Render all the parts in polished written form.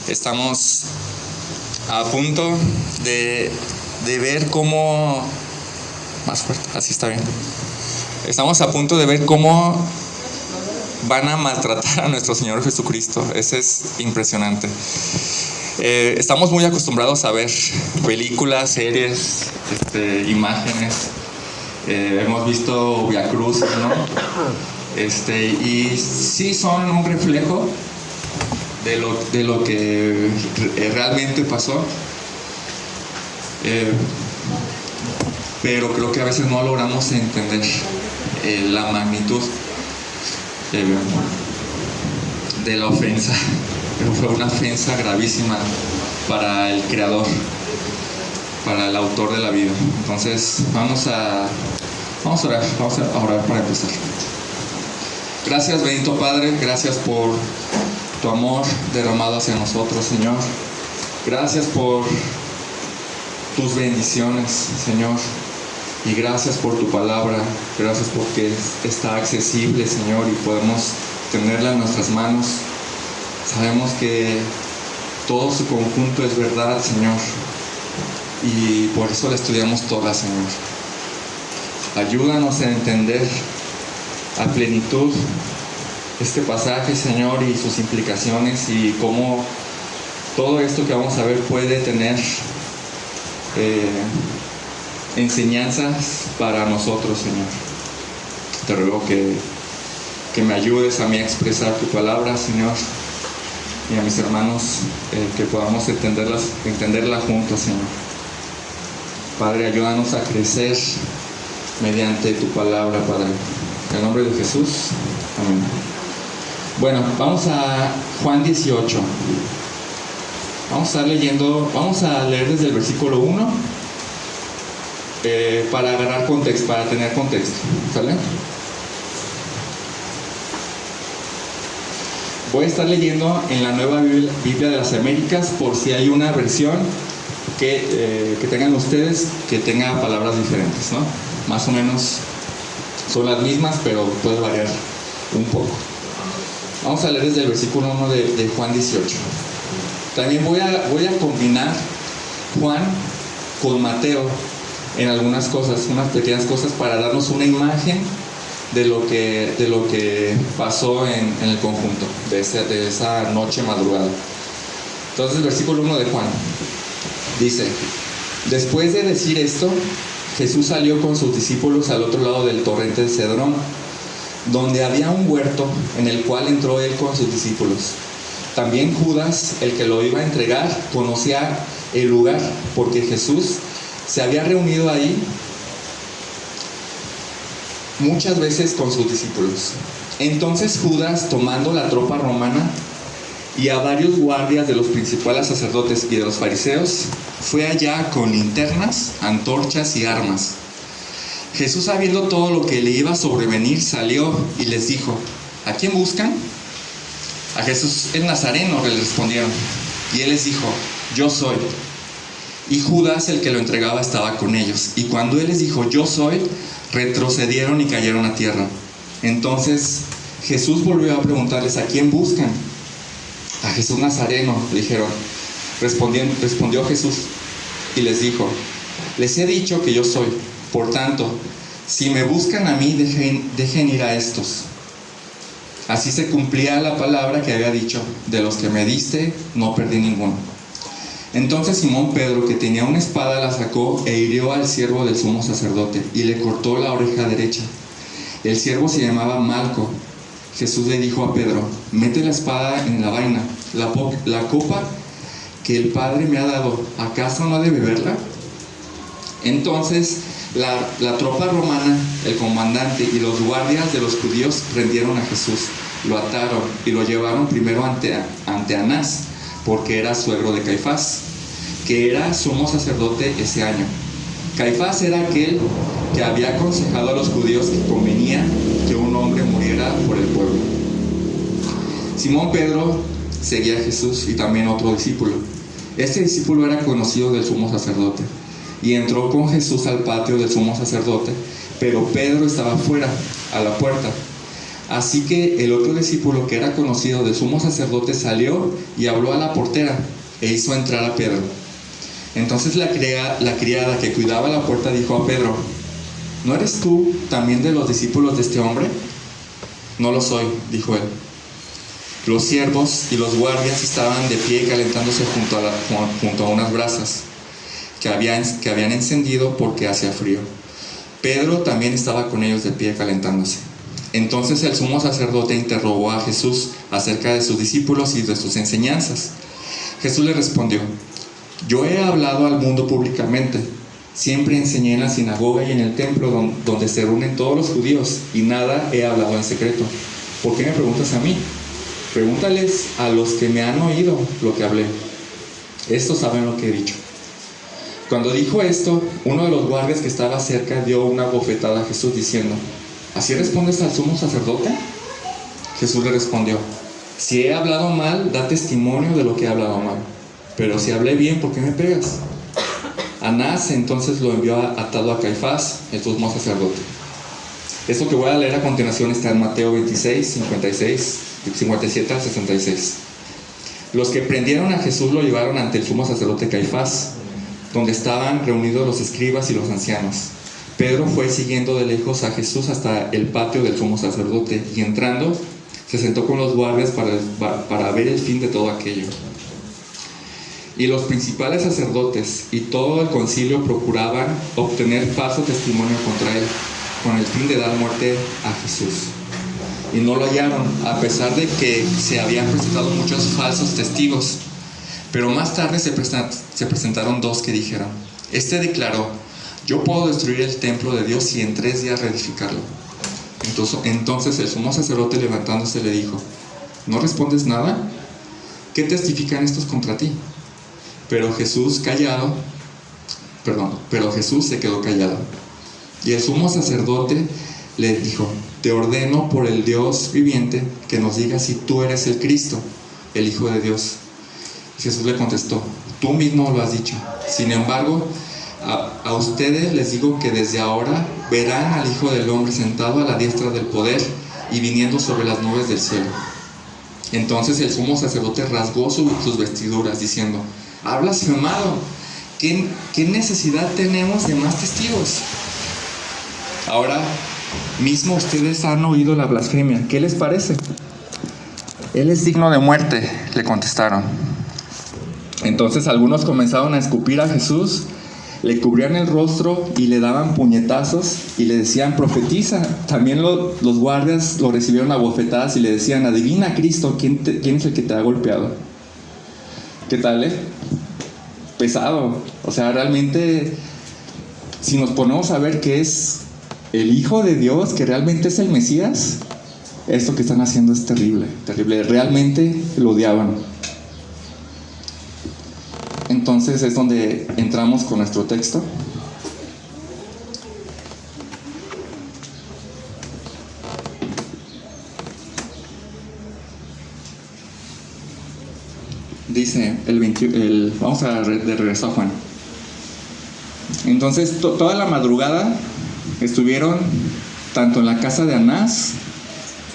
Estamos a punto de ver cómo... Más fuerte, así está bien. Estamos a punto de ver cómo van a maltratar a nuestro Señor Jesucristo. Ese es impresionante. Estamos muy acostumbrados a ver películas, series, imágenes. Hemos visto Via Crucis, ¿no? Y sí son un reflejo de lo que realmente pasó. Pero creo que a veces no logramos entender la magnitud de la ofensa. Pero fue una ofensa gravísima para el Creador, para el autor de la vida. Entonces vamos a orar para empezar. Gracias, bendito Padre, gracias por tu amor derramado hacia nosotros, Señor. Gracias por tus bendiciones, Señor. Y gracias por tu palabra. Gracias porque está accesible, Señor, y podemos tenerla en nuestras manos. Sabemos que todo su conjunto es verdad, Señor. Y por eso la estudiamos toda, Señor. Ayúdanos a entender a plenitud este pasaje, Señor, y sus implicaciones, y cómo todo esto que vamos a ver puede tener enseñanzas para nosotros, Señor. Te ruego que me ayudes a mí a expresar tu palabra, Señor, y a mis hermanos que podamos entenderla juntos, Señor. Padre, ayúdanos a crecer mediante tu palabra, Padre. En el nombre de Jesús, amén. Bueno, vamos a Juan 18. Vamos a leer desde el versículo 1 para agarrar contexto, para tener contexto, ¿sale? Voy a estar leyendo en la Nueva Biblia de las Américas, por si hay una versión que tengan ustedes que tenga palabras diferentes, ¿no? Más o menos son las mismas, pero puede variar un poco. Vamos a leer desde el versículo 1 de Juan 18. También voy a combinar Juan con Mateo en algunas cosas, unas pequeñas cosas, para darnos una imagen de lo que pasó en el conjunto de esa noche madrugada. Entonces, el versículo 1 de Juan dice: después de decir esto, Jesús salió con sus discípulos al otro lado del torrente de Cedrón, donde había un huerto en el cual entró él con sus discípulos. También Judas, el que lo iba a entregar, conocía el lugar, porque Jesús se había reunido ahí muchas veces con sus discípulos. Entonces Judas, tomando la tropa romana y a varios guardias de los principales sacerdotes y de los fariseos, fue allá con linternas, antorchas y armas. Jesús, sabiendo todo lo que le iba a sobrevenir, salió y les dijo: ¿a quién buscan? A Jesús el Nazareno, le respondieron. Y él les dijo: yo soy. Y Judas, el que lo entregaba, estaba con ellos. Y cuando él les dijo: yo soy, retrocedieron y cayeron a tierra. Entonces Jesús volvió a preguntarles: ¿a quién buscan? A Jesús Nazareno, le dijeron. Respondió Jesús y les dijo: les he dicho que yo soy. Por tanto, si me buscan a mí, dejen ir a estos. Así se cumplía la palabra que había dicho: de los que me diste, no perdí ninguno. Entonces Simón Pedro, que tenía una espada, la sacó e hirió al siervo del sumo sacerdote y le cortó la oreja derecha. El siervo se llamaba Malco. Jesús le dijo a Pedro: mete la espada en la vaina. La copa que el Padre me ha dado, ¿acaso no ha de beberla? Entonces la tropa romana, el comandante y los guardias de los judíos prendieron a Jesús, lo ataron y lo llevaron primero ante Anás, porque era suegro de Caifás, que era sumo sacerdote ese año. Caifás era aquel que había aconsejado a los judíos que convenía que un hombre muriera por el pueblo. Simón Pedro seguía a Jesús y también otro discípulo. Este discípulo era conocido del sumo sacerdote y entró con Jesús al patio del sumo sacerdote, pero Pedro estaba fuera, a la puerta. Así que el otro discípulo, que era conocido del sumo sacerdote, salió y habló a la portera e hizo entrar a Pedro. Entonces la criada que cuidaba la puerta dijo a Pedro: ¿no eres tú también de los discípulos de este hombre? No lo soy, dijo él. Los siervos y los guardias estaban de pie calentándose junto a unas brasas que habían encendido porque hacía frío. Pedro también estaba con ellos de pie calentándose. Entonces el sumo sacerdote interrogó a Jesús acerca de sus discípulos y de sus enseñanzas. Jesús le respondió: yo he hablado al mundo públicamente. Siempre enseñé en la sinagoga y en el templo donde se reúnen todos los judíos, y nada he hablado en secreto. ¿Por qué me preguntas a mí? Pregúntales a los que me han oído lo que hablé. Estos saben lo que he dicho. Cuando dijo esto, uno de los guardias que estaba cerca dio una bofetada a Jesús diciendo: ¿así respondes al sumo sacerdote? Jesús le respondió: si he hablado mal, da testimonio de lo que he hablado mal. Pero si hablé bien, ¿por qué me pegas? Anás entonces lo envió atado a Caifás, el sumo sacerdote. Esto que voy a leer a continuación está en Mateo 26, 57 al 66. Los que prendieron a Jesús lo llevaron ante el sumo sacerdote Caifás, donde estaban reunidos los escribas y los ancianos. Pedro fue siguiendo de lejos a Jesús hasta el patio del sumo sacerdote, y entrando se sentó con los guardias para ver el fin de todo aquello. Y los principales sacerdotes y todo el concilio procuraban obtener falso testimonio contra él, con el fin de dar muerte a Jesús. Y no lo hallaron, a pesar de que se habían presentado muchos falsos testigos. Pero más tarde se presentaron dos que dijeron: este declaró: yo puedo destruir el templo de Dios y en 3 días reedificarlo. Entonces el sumo sacerdote, levantándose, le dijo: ¿no respondes nada? ¿Qué testifican estos contra ti? Pero Jesús se quedó callado. Y el sumo sacerdote le dijo: te ordeno por el Dios viviente que nos digas si tú eres el Cristo, el Hijo de Dios. Y Jesús le contestó: tú mismo lo has dicho. Sin embargo, a ustedes les digo que desde ahora verán al Hijo del Hombre sentado a la diestra del poder y viniendo sobre las nubes del cielo. Entonces el sumo sacerdote rasgó sus vestiduras diciendo: ha blasfemado. ¿Qué necesidad tenemos de más testigos? Ahora mismo ustedes han oído la blasfemia. ¿Qué les parece? Él es digno de muerte, le contestaron. Entonces algunos comenzaron a escupir a Jesús, le cubrían el rostro y le daban puñetazos y le decían: profetiza. También los guardias lo recibieron a bofetadas y le decían: adivina, Cristo, ¿quién es el que te ha golpeado? ¿Qué tal, Pesado. O sea, realmente, si nos ponemos a ver que es el Hijo de Dios, que realmente es el Mesías, esto que están haciendo es terrible, terrible. Realmente lo odiaban. Entonces es donde entramos con nuestro texto. Dice vamos a de regreso a Juan. Entonces toda la madrugada estuvieron tanto en la casa de Anás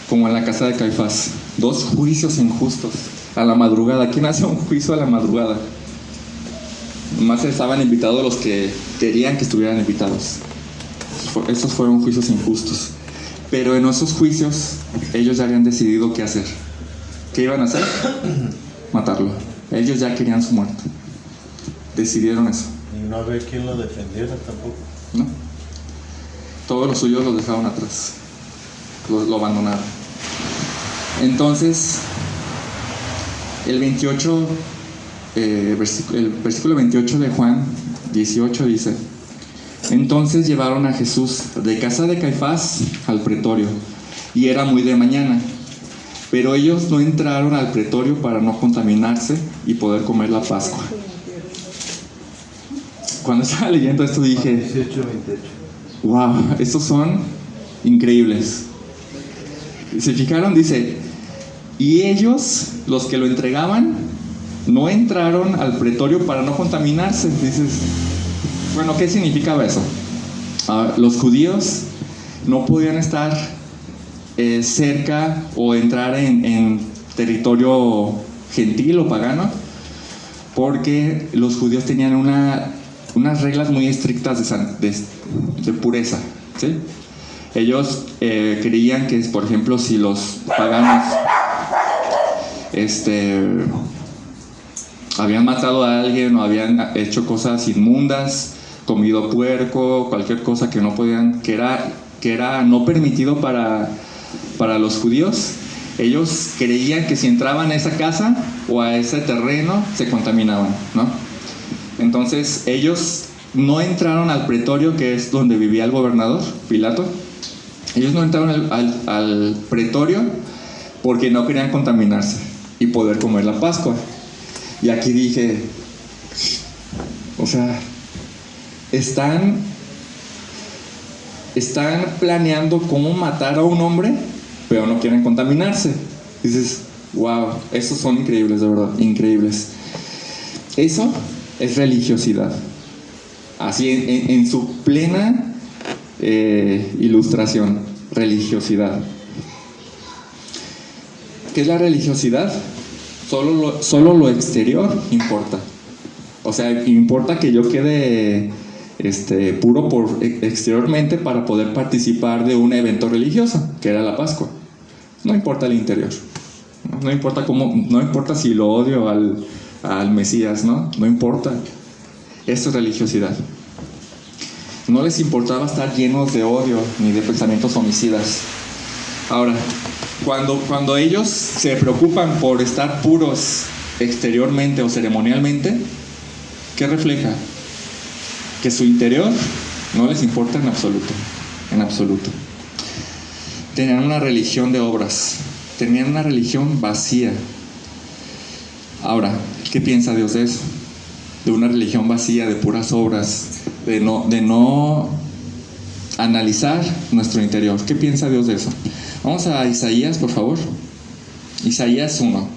como en la casa de Caifás. 2 juicios injustos a la madrugada. ¿Quién hace un juicio a la madrugada? Nomás estaban invitados los que querían que estuvieran invitados. Esos fueron juicios injustos. Pero en esos juicios ellos ya habían decidido qué hacer. ¿Qué iban a hacer? Matarlo. Ellos ya querían su muerte. Decidieron eso. Y no había quien lo defendiera tampoco. No. Todos los suyos los dejaron atrás. Lo abandonaron. Entonces, el versículo 28 de Juan 18 dice: entonces llevaron a Jesús de casa de Caifás al pretorio, y era muy de mañana. Pero ellos no entraron al pretorio para no contaminarse y poder comer la Pascua. Cuando estaba leyendo esto dije: 18, 28. wow, estos son increíbles. ¿Se fijaron? Dice: y ellos, los que lo entregaban, no entraron al pretorio para no contaminarse. Dices, bueno, ¿qué significaba eso? Los judíos no podían estar cerca o entrar en territorio gentil o pagano, porque los judíos tenían unas reglas muy estrictas de pureza, ¿sí? Ellos creían que, por ejemplo, si los paganos habían matado a alguien o habían hecho cosas inmundas, comido puerco, cualquier cosa que no podían, que era no permitido para los judíos, ellos creían que si entraban a esa casa o a ese terreno se contaminaban, ¿no? Entonces ellos no entraron al pretorio, que es donde vivía el gobernador Pilato. Ellos no entraron al pretorio porque no querían contaminarse y poder comer la Pascua. Y aquí dije, o sea, están planeando cómo matar a un hombre, pero no quieren contaminarse. Dices, wow, esos son increíbles, de verdad, increíbles. Eso es religiosidad. Así, en su plena ilustración, religiosidad. ¿Qué es la religiosidad? Solo lo exterior importa. O sea, importa que yo quede puro exteriormente para poder participar de un evento religioso, que era la Pascua. No importa el interior. No importa si lo odio al Mesías, ¿no? No importa. Esto es religiosidad. No les importaba estar llenos de odio ni de pensamientos homicidas. Ahora, cuando ellos se preocupan por estar puros exteriormente o ceremonialmente, ¿qué refleja? Que su interior no les importa en absoluto. En absoluto. Tenían una religión de obras. Tenían una religión vacía. Ahora, ¿qué piensa Dios de eso? De una religión vacía, de puras obras, de no analizar nuestro interior. ¿Qué piensa Dios de eso? Vamos a Isaías, por favor. Isaías 1.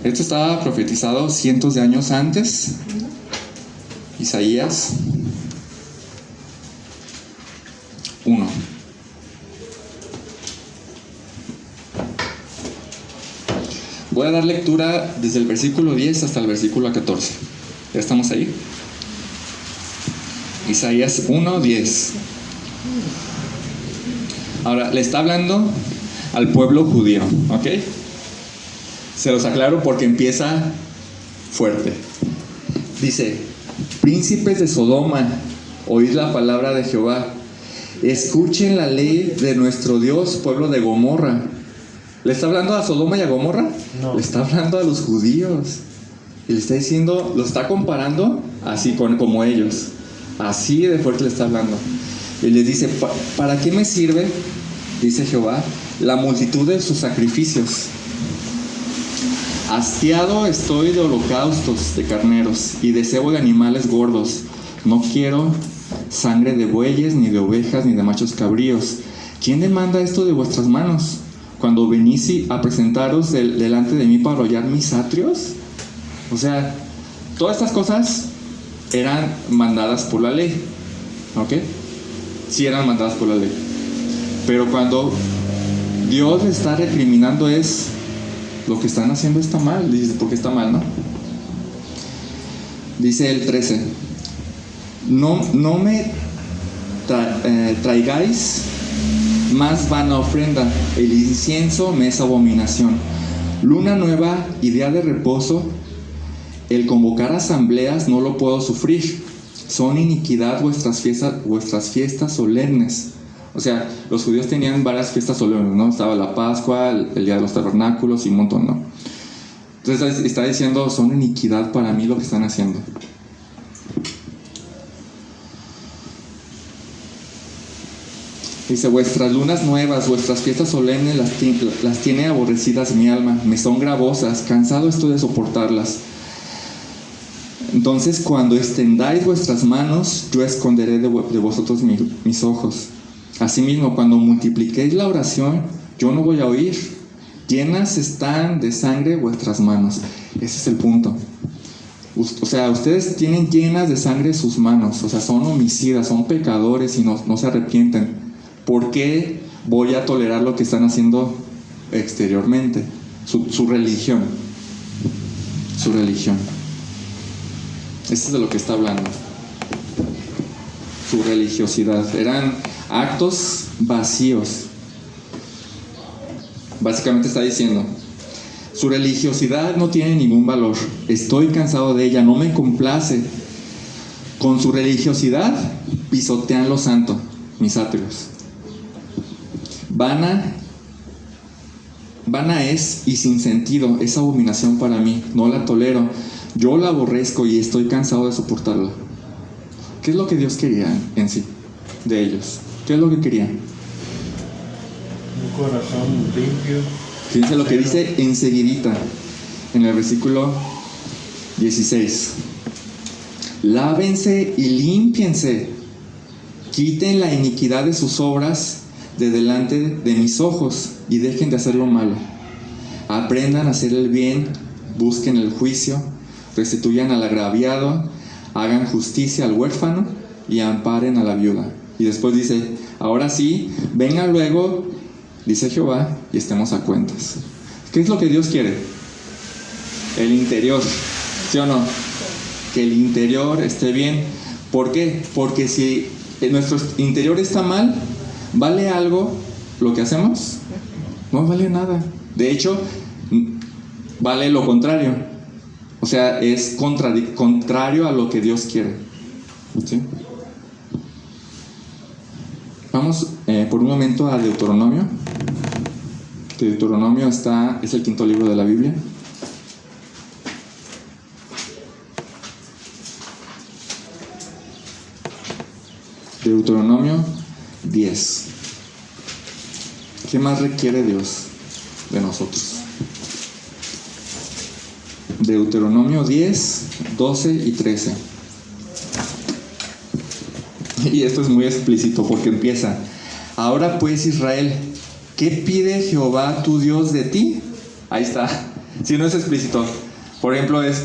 Esto estaba profetizado cientos de años antes. Isaías 1. Voy a dar lectura desde el versículo 10 hasta el versículo 14. ¿Ya estamos ahí? Isaías 1:10. Ahora, le está hablando al pueblo judío, ¿ok? Se los aclaro porque empieza fuerte. Dice: príncipes de Sodoma, oíd la palabra de Jehová. Escuchen la ley de nuestro Dios, pueblo de Gomorra. ¿Le está hablando a Sodoma y a Gomorra? No. Le está hablando a los judíos. Y le está diciendo, lo está comparando así como ellos. Así de fuerte le está hablando. Y les dice, ¿para qué me sirve, dice Jehová, la multitud de sus sacrificios? Hastiado estoy de holocaustos de carneros y de cebo de animales gordos. No quiero sangre de bueyes, ni de ovejas, ni de machos cabríos. ¿Quién demanda esto de vuestras manos? Cuando venís a presentaros delante de mí para hollar mis atrios. O sea, todas estas cosas eran mandadas por la ley, ¿ok? Sí eran mandadas por la ley. Pero cuando Dios está recriminando es, lo que están haciendo está mal. Dice, ¿por qué está mal, no? Dice el 13, no me traigáis más vana ofrenda, el incienso me es abominación. Luna nueva y día de reposo, el convocar asambleas no lo puedo sufrir. Son iniquidad vuestras fiestas solemnes. O sea, los judíos tenían varias fiestas solemnes, ¿no? Estaba la Pascua, el Día de los Tabernáculos y un montón, ¿no? Entonces está diciendo, son iniquidad para mí lo que están haciendo. Dice, vuestras lunas nuevas, vuestras fiestas solemnes las tiene aborrecidas mi alma, me son gravosas, cansado estoy de soportarlas. Entonces cuando extendáis vuestras manos, yo esconderé de vosotros mis ojos. Asimismo, cuando multipliquéis la oración, yo no voy a oír. Llenas están de sangre vuestras manos. Ese es el punto. O sea, ustedes tienen llenas de sangre sus manos, o sea, son homicidas, son pecadores y no se arrepienten. ¿Por qué voy a tolerar lo que están haciendo exteriormente? Su religión. Su religión. Esto es de lo que está hablando. Su religiosidad. Eran actos vacíos. Básicamente está diciendo: su religiosidad no tiene ningún valor. Estoy cansado de ella, no me complace. Con su religiosidad pisotean lo santo, mis atrios. Vana es y sin sentido, es abominación para mí, no la tolero. Yo la aborrezco y estoy cansado de soportarla. ¿Qué es lo que Dios quería en sí, de ellos? ¿Qué es lo que quería? Un corazón limpio. Fíjense lo que dice enseguidita, en el versículo 16. Lávense y límpiense, quiten la iniquidad de sus obras de delante de mis ojos y dejen de hacer lo malo. Aprendan a hacer el bien, busquen el juicio, restituyan al agraviado, hagan justicia al huérfano y amparen a la viuda. Y después dice: ahora sí, venga luego, dice Jehová, y estemos a cuentas. ¿Qué es lo que Dios quiere? El interior, ¿sí o no? Que el interior esté bien. ¿Por qué? Porque si nuestro interior está mal, ¿vale algo lo que hacemos? No vale nada. De hecho, vale lo contrario. O sea, es contrario a lo que Dios quiere. ¿Sí? Vamos por un momento a Deuteronomio. Deuteronomio es el quinto libro de la Biblia. Deuteronomio 10. ¿Qué más requiere Dios de nosotros? Deuteronomio 10, 12 y 13. Y esto es muy explícito porque empieza: ahora pues, Israel, ¿qué pide Jehová tu Dios de ti? Ahí está. Si no es explícito, por ejemplo, es: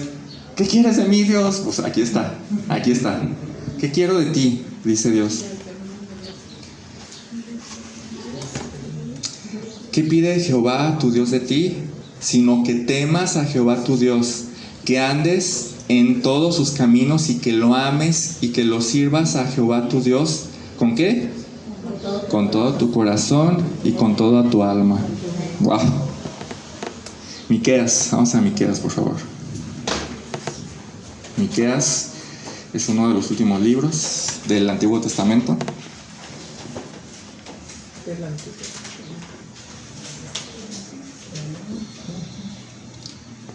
¿qué quieres de mí, Dios? Pues aquí está. ¿Qué quiero de ti? Dice Dios. ¿Qué pide Jehová tu Dios de ti? Sino que temas a Jehová tu Dios, que andes en todos sus caminos y que lo ames y que lo sirvas a Jehová tu Dios. ¿Con qué? Con todo tu corazón y con toda tu alma. Wow. Miqueas, vamos a Miqueas, por favor. Miqueas es uno de los últimos libros del Antiguo Testamento.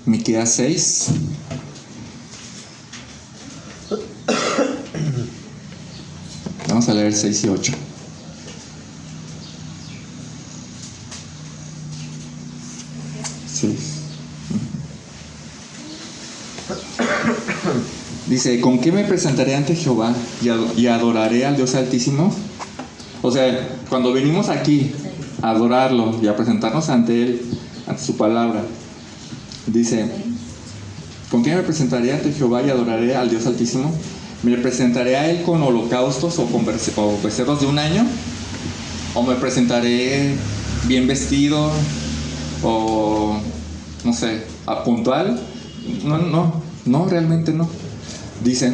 Miqueas 6. Vamos a leer 6 y 8. Dice: ¿con qué me presentaré ante Jehová y adoraré al Dios Altísimo? O sea, cuando venimos aquí a adorarlo y a presentarnos ante Él, ante su palabra, dice: ¿con qué me presentaré ante Jehová y adoraré al Dios Altísimo? ¿Me presentaré a Él con holocaustos o becerros de un año? ¿O me presentaré bien vestido? ¿O no sé, puntual? No, realmente no. Dice: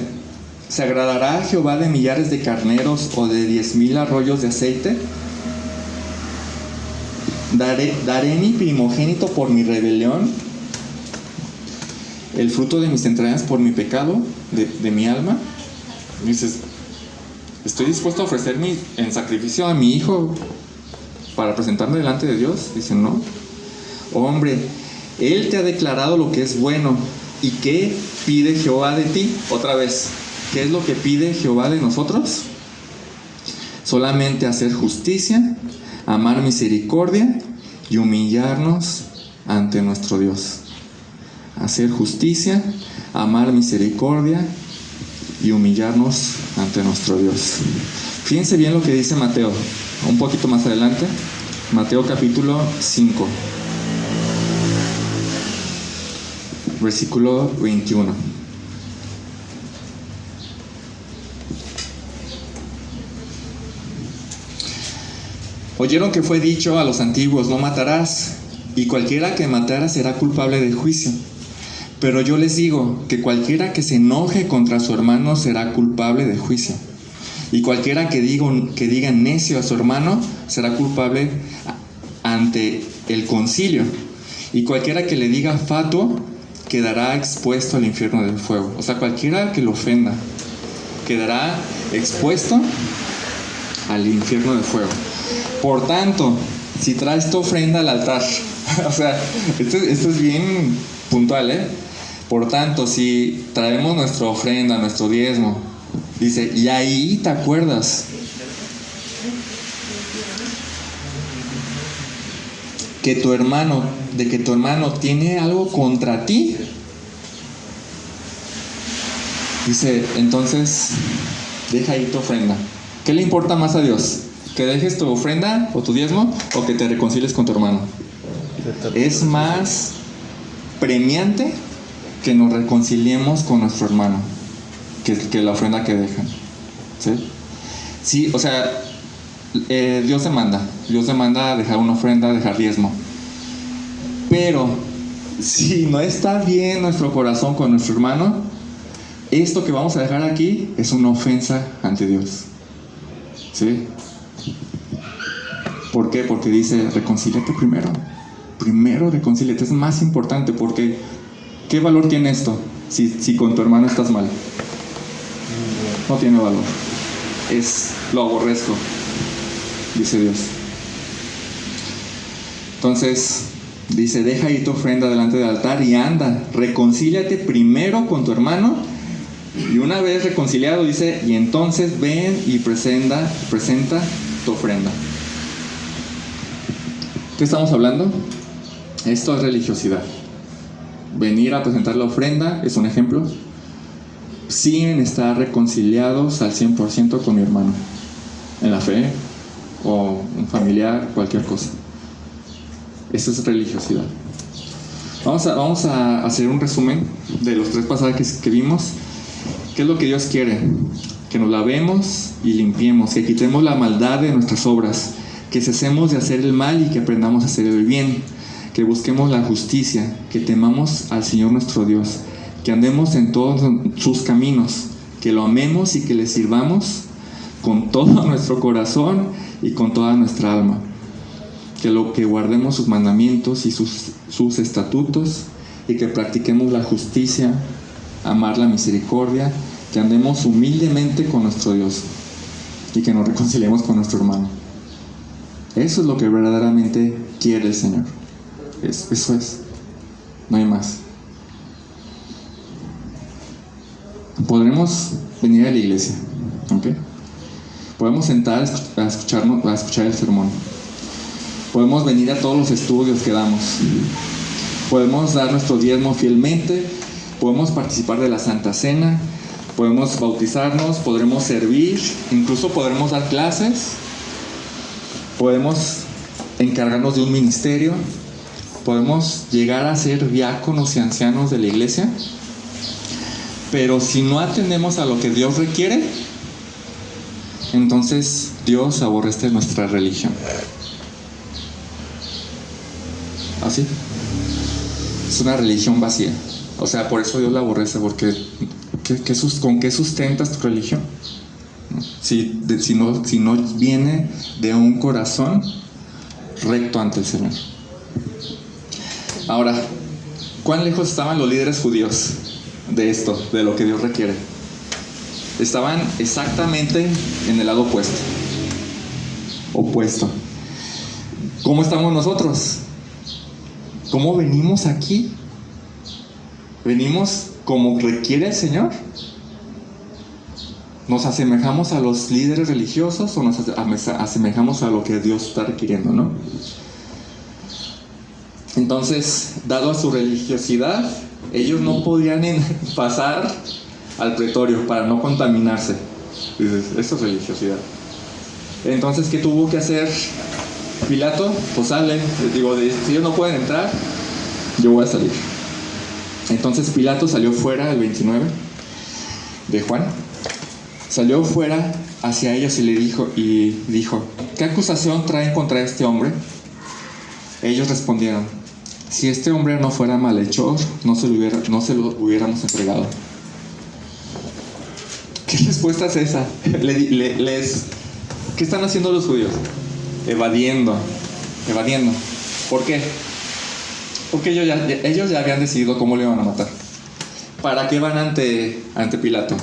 ¿se agradará a Jehová de millares de carneros o de 10,000 arroyos de aceite? ¿Daré mi primogénito por mi rebelión, el fruto de mis entrañas por mi pecado de mi alma? Dices: ¿estoy dispuesto a ofrecer en sacrificio a mi hijo para presentarme delante de Dios? Dice: no. Hombre, Él te ha declarado lo que es bueno. ¿Y qué pide Jehová de ti? Otra vez, ¿qué es lo que pide Jehová de nosotros? Solamente hacer justicia, amar misericordia y humillarnos ante nuestro Dios. Hacer justicia, amar misericordia y humillarnos ante nuestro Dios. Fíjense bien lo que dice Mateo, un poquito más adelante. Mateo capítulo 5. Versículo 21. Oyeron que fue dicho a los antiguos, no matarás, y cualquiera que matara será culpable de juicio. Pero yo les digo que cualquiera que se enoje contra su hermano será culpable de juicio. Y cualquiera que diga necio a su hermano será culpable ante el concilio. Y cualquiera que le diga fatuo quedará expuesto al infierno del fuego. O sea, cualquiera que lo ofenda quedará expuesto al infierno del fuego. Por tanto, si traes tu ofrenda al altar, o sea, esto es bien puntual, ¿eh? Por tanto, si traemos nuestra ofrenda, nuestro diezmo, dice, y ahí te acuerdas que tu hermano tiene algo contra ti, dice, entonces deja ahí tu ofrenda. ¿Qué le importa más a Dios? ¿Que dejes tu ofrenda o tu diezmo o que te reconcilies con tu hermano? Es más premiante que nos reconciliemos con nuestro hermano que la ofrenda que dejan. ¿Sí? Sí, o sea, Dios demanda dejar una ofrenda, dejar diezmo. Pero si no está bien nuestro corazón con nuestro hermano, esto que vamos a dejar aquí es una ofensa ante Dios. ¿Sí? ¿Por qué? Porque dice, reconcíliate primero. Primero reconcíliate, es más importante, porque ¿qué valor tiene esto si con tu hermano estás mal? No tiene valor. Lo aborrezco, dice Dios. Entonces, dice, deja ahí tu ofrenda delante del altar y anda, reconcíliate primero con tu hermano. Y una vez reconciliado, dice, y entonces ven y presenta tu ofrenda. ¿Qué estamos hablando? Esto es religiosidad. Venir a presentar la ofrenda es un ejemplo, sin estar reconciliados al 100% con mi hermano, en la fe, o un familiar, cualquier cosa. Eso es religiosidad. Vamos a hacer un resumen de los 3 pasajes que vimos. ¿Qué es lo que Dios quiere? Que nos lavemos y limpiemos, que quitemos la maldad de nuestras obras, que cesemos de hacer el mal y que aprendamos a hacer el bien, que busquemos la justicia, que temamos al Señor nuestro Dios, que andemos en todos sus caminos, que lo amemos y que le sirvamos con todo nuestro corazón y con toda nuestra alma, que guardemos sus mandamientos y sus estatutos, y que practiquemos la justicia, amar la misericordia, que andemos humildemente con nuestro Dios y que nos reconciliemos con nuestro hermano. Eso es lo que verdaderamente quiere el Señor. Eso es. No hay más. Podremos venir a la iglesia, ¿ok? Podemos sentar a escuchar el sermón. Podemos venir a todos los estudios que damos. Podemos dar nuestro diezmo fielmente. Podemos participar de la Santa Cena. Podemos bautizarnos. Podremos servir. Incluso podremos dar clases. Podemos encargarnos de un ministerio. Podemos llegar a ser diáconos y ancianos de la iglesia. Pero si no atendemos a lo que Dios requiere, entonces Dios aborrece nuestra religión. ¿Así? Es una religión vacía. O sea, por eso Dios la aborrece, porque ¿con qué sustentas tu religión? Si no viene de un corazón recto ante el Señor. Ahora, ¿cuán lejos estaban los líderes judíos de esto, de lo que Dios requiere? Estaban exactamente en el lado opuesto. ¿Cómo estamos nosotros? ¿Cómo venimos aquí? ¿Venimos como requiere el Señor? ¿Nos asemejamos a los líderes religiosos o nos asemejamos a lo que Dios está requiriendo, no? Entonces, dado a su religiosidad, ellos no podían pasar al pretorio para no contaminarse. Dices, eso es religiosidad. Entonces, ¿qué tuvo que hacer Pilato? Pues sale, si ellos no pueden entrar, yo voy a salir. Entonces Pilato salió fuera, el 29 de Juan, salió fuera hacia ellos y dijo, ¿qué acusación traen contra este hombre? Ellos respondieron, si este hombre no fuera malhechor, no se lo hubiéramos entregado. ¿Qué respuesta es esa? ¿Qué están haciendo los judíos? Evadiendo. ¿Por qué? Porque ellos ya habían decidido cómo le iban a matar. ¿Para qué van ante Pilato?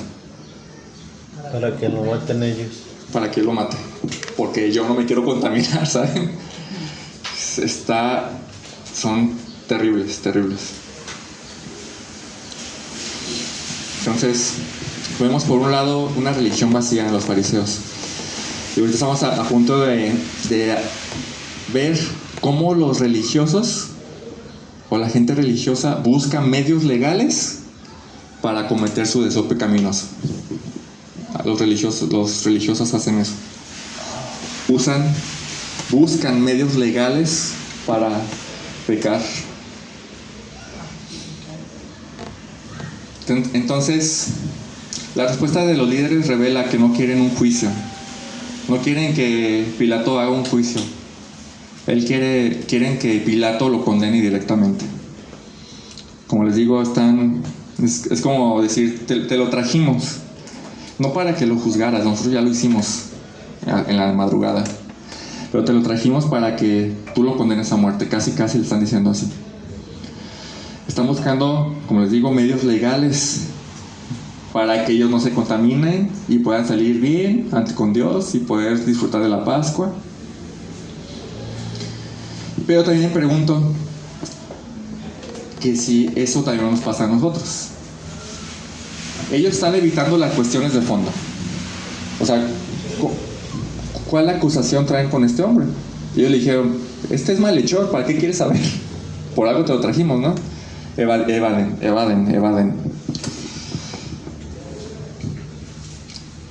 Para que lo maten ellos. Para que lo mate. Porque yo no me quiero contaminar, ¿saben? Son terribles. Entonces, vemos por un lado una religión vacía en los fariseos. Y ahorita estamos a punto de ver cómo los religiosos o la gente religiosa busca medios legales para cometer su deseo pecaminoso. Los religiosos hacen eso. Buscan medios legales para pecar. Entonces, la respuesta de los líderes revela que no quieren un juicio. No quieren que Pilato haga un juicio. Quieren que Pilato lo condene directamente. Como les digo, es como decir, te lo trajimos. No para que lo juzgaras, nosotros ya lo hicimos en la madrugada. Pero te lo trajimos para que tú lo condenes a muerte. Casi le están diciendo así. Están buscando, como les digo, medios legales para que ellos no se contaminen y puedan salir bien con Dios y poder disfrutar de la Pascua. Pero también pregunto que si eso también nos pasa a nosotros. Ellos están evitando las cuestiones de fondo. O sea, ¿cuál acusación traen con este hombre? Y ellos le dijeron, este es malhechor, ¿para qué quieres saber? Por algo te lo trajimos, ¿no? Evaden.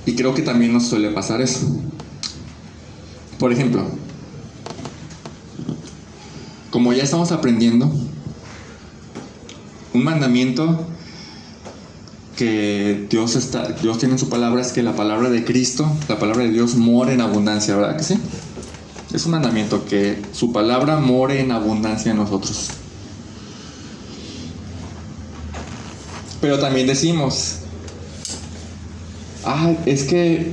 Y creo que también nos suele pasar eso. Por ejemplo, como ya estamos aprendiendo, un mandamiento que Dios tiene en su palabra es que la palabra de Cristo, la palabra de Dios mora en abundancia, ¿verdad que sí? Es un mandamiento que su palabra more en abundancia en nosotros. Pero también decimos, es que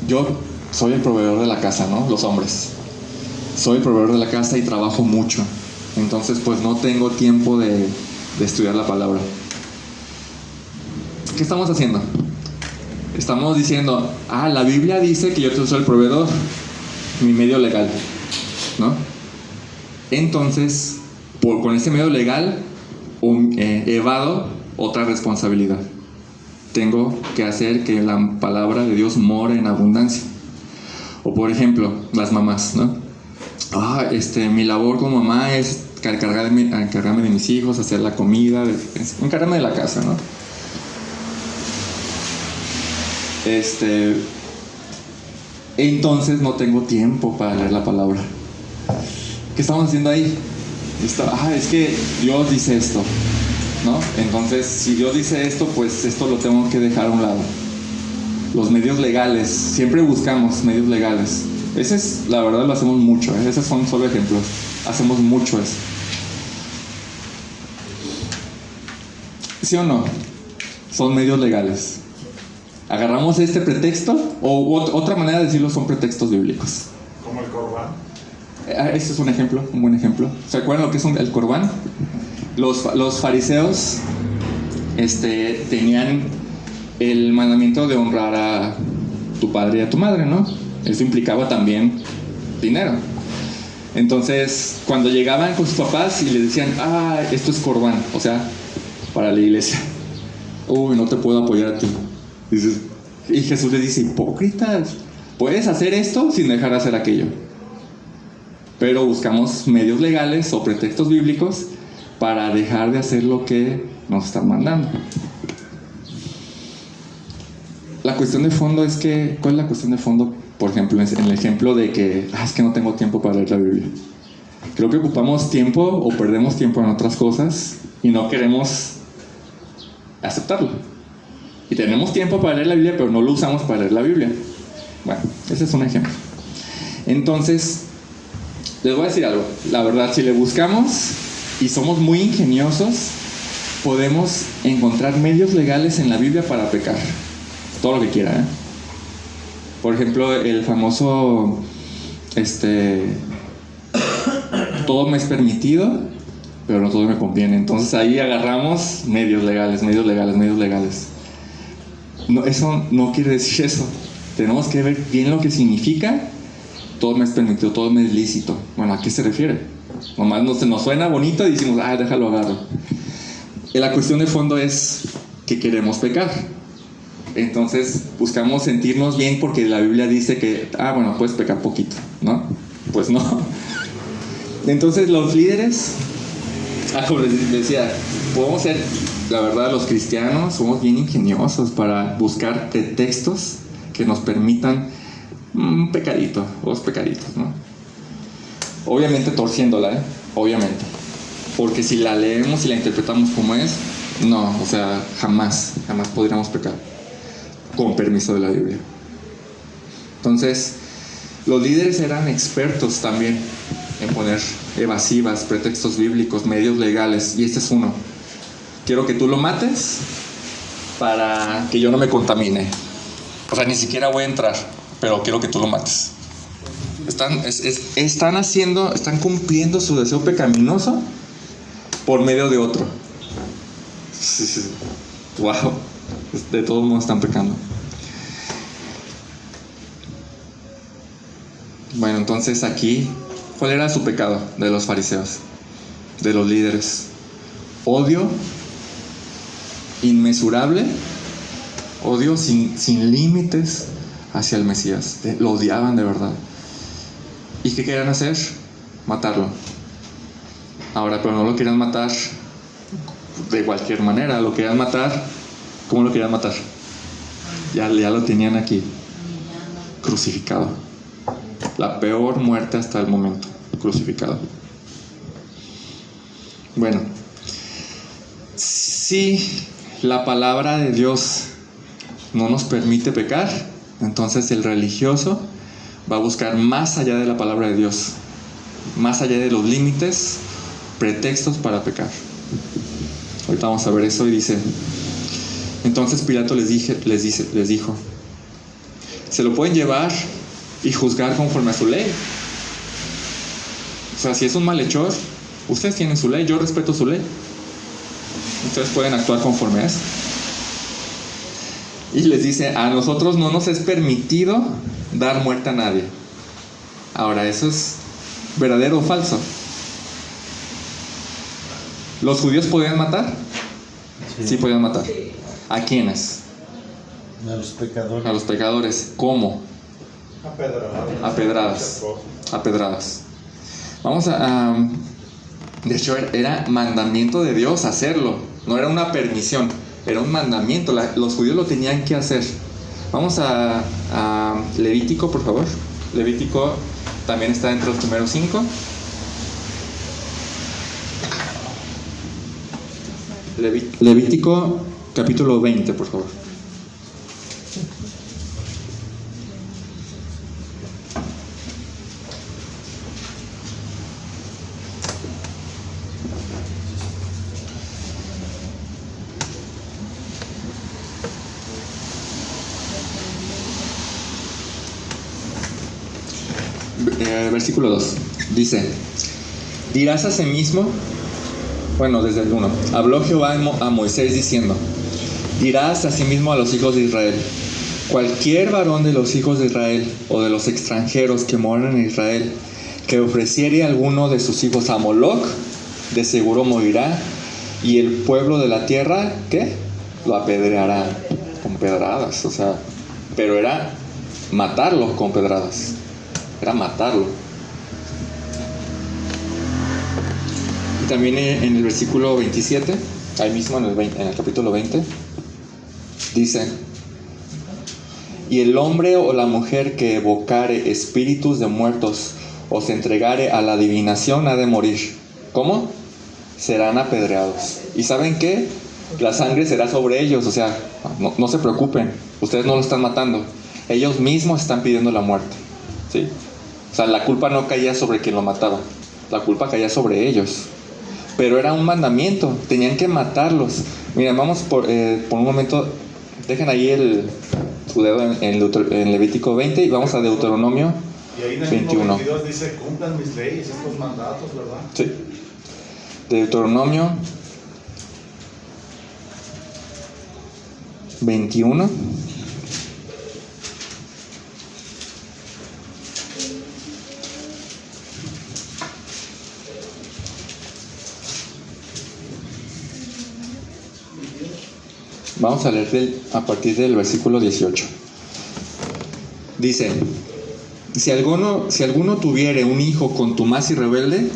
yo soy el proveedor de la casa, ¿no? Los hombres. Soy el proveedor de la casa y trabajo mucho. Entonces, pues no tengo tiempo de estudiar la palabra. ¿Qué estamos haciendo? Estamos diciendo, la Biblia dice que yo soy el proveedor, mi medio legal, ¿no? Entonces, con ese medio legal, evado otra responsabilidad. Tengo que hacer que la palabra de Dios more en abundancia. O por ejemplo, las mamás, ¿no? Mi labor como mamá es encargarme de mis hijos, hacer la comida, encargarme de la casa, ¿no? Entonces no tengo tiempo para leer la palabra. ¿Qué estamos haciendo ahí? Es que Dios dice esto, ¿no? Entonces, si Dios dice esto, pues esto lo tengo que dejar a un lado. Los medios legales, siempre buscamos medios legales. La verdad lo hacemos mucho, esos son solo ejemplos. Hacemos mucho eso. ¿Sí o no? Son medios legales. Agarramos este pretexto, o otra manera de decirlo son pretextos bíblicos. Como el Corbán. Este es un buen ejemplo. ¿Se acuerdan lo que es el Corbán? Los fariseos tenían el mandamiento de honrar a tu padre y a tu madre, ¿no? Eso implicaba también dinero. Entonces, cuando llegaban con sus papás y les decían, esto es Corbán, o sea, para la iglesia. No te puedo apoyar a ti. Y Jesús les dice, hipócritas, puedes hacer esto sin dejar de hacer aquello. Pero buscamos medios legales o pretextos bíblicos para dejar de hacer lo que nos están mandando. La cuestión de fondo es que, ¿cuál es la cuestión de fondo? Por ejemplo, en el ejemplo de que, es que no tengo tiempo para leer la Biblia. Creo que ocupamos tiempo o perdemos tiempo en otras cosas y no queremos aceptarlo. Y tenemos tiempo para leer la Biblia, pero no lo usamos para leer la Biblia. Bueno, ese es un ejemplo. Entonces, les voy a decir algo. La verdad, si le buscamos y somos muy ingeniosos, podemos encontrar medios legales en la Biblia para pecar. Todo lo que quiera, ¿eh? Por ejemplo, el famoso todo me es permitido, pero no todo me conviene. Entonces ahí agarramos medios legales. No, eso no quiere decir eso. Tenemos que ver bien lo que significa todo me es permitido, todo me es lícito. Bueno, ¿a qué se refiere? Nomás nos suena bonito y decimos, déjalo agarro. La cuestión de fondo es que queremos pecar. Entonces buscamos sentirnos bien porque la Biblia dice que, bueno, puedes pecar poquito, ¿no? Pues no. Entonces los líderes, como les decía, podemos ser, la verdad, los cristianos somos bien ingeniosos para buscar textos que nos permitan un pecadito, dos pecaditos, ¿no? Obviamente torciéndola, obviamente. Porque si la leemos y la interpretamos como es, no, o sea, jamás podríamos pecar con permiso de la Biblia. Entonces, los líderes eran expertos también en poner evasivas, pretextos bíblicos, medios legales, y este es uno. Quiero que tú lo mates para que yo no me contamine. O sea, ni siquiera voy a entrar, pero quiero que tú lo mates. Están cumpliendo su deseo pecaminoso por medio de otro. Sí. Wow. De todos modos están pecando. Bueno, entonces aquí, ¿cuál era su pecado de los fariseos, de los líderes? Odio inmesurable, odio sin límites hacia el Mesías. Lo odiaban de verdad. ¿Y qué querían hacer? Matarlo. Ahora, pero no lo querían matar de cualquier manera, lo querían matar. ¿Cómo lo querían matar? Ya lo tenían aquí, crucificado. La peor muerte hasta el momento, crucificado. Bueno, si la palabra de Dios no nos permite pecar, entonces el religioso va a buscar más allá de la palabra de Dios, más allá de los límites, pretextos para pecar. Ahorita vamos a ver eso y dice: entonces Pilato les dijo: se lo pueden llevar y juzgar conforme a su ley. O sea, si es un malhechor, ustedes tienen su ley, yo respeto su ley. Ustedes pueden actuar conforme a eso. Y les dice: a nosotros no nos es permitido dar muerte a nadie. Ahora, ¿eso es verdadero o falso? ¿Los judíos podían matar? Sí podían matar. ¿A quiénes? A los pecadores. A los pecadores. ¿Cómo? A pedradas. Vamos de hecho, era mandamiento de Dios hacerlo. No era una permisión, era un mandamiento. Los judíos lo tenían que hacer. Vamos a Levítico, por favor. Levítico también está entre los primeros 5. Levítico capítulo 20, por favor. Versículo 2 dice: dirás a sí mismo, desde el 1, habló Jehová a Moisés diciendo: dirás a sí mismo a los hijos de Israel: cualquier varón de los hijos de Israel o de los extranjeros que moran en Israel que ofreciere alguno de sus hijos a Moloc, de seguro morirá, y el pueblo de la tierra, ¿qué? Lo apedreará con pedradas. O sea, pero era matarlo con pedradas. Era matarlo. Y también en el versículo 27, ahí mismo en el capítulo 20, dice: y el hombre o la mujer que evocare espíritus de muertos o se entregare a la adivinación ha de morir. ¿Cómo? Serán apedreados. ¿Y saben qué? La sangre será sobre ellos. O sea, no se preocupen, ustedes no lo están matando, Ellos mismos están pidiendo la muerte, ¿sí? O sea, la culpa no caía sobre quien lo mataba, la culpa caía sobre ellos. Pero era un mandamiento, tenían que matarlos. Mira, vamos por un momento, dejen ahí su dedo en Levítico 20 y vamos a Deuteronomio Y ahí en el 21. 22 dice, cumplan mis leyes, estos mandatos, ¿verdad? Sí. Deuteronomio 21. Vamos a leer a partir del versículo 18. Dice: si alguno tuviere un hijo contumaz y rebelde,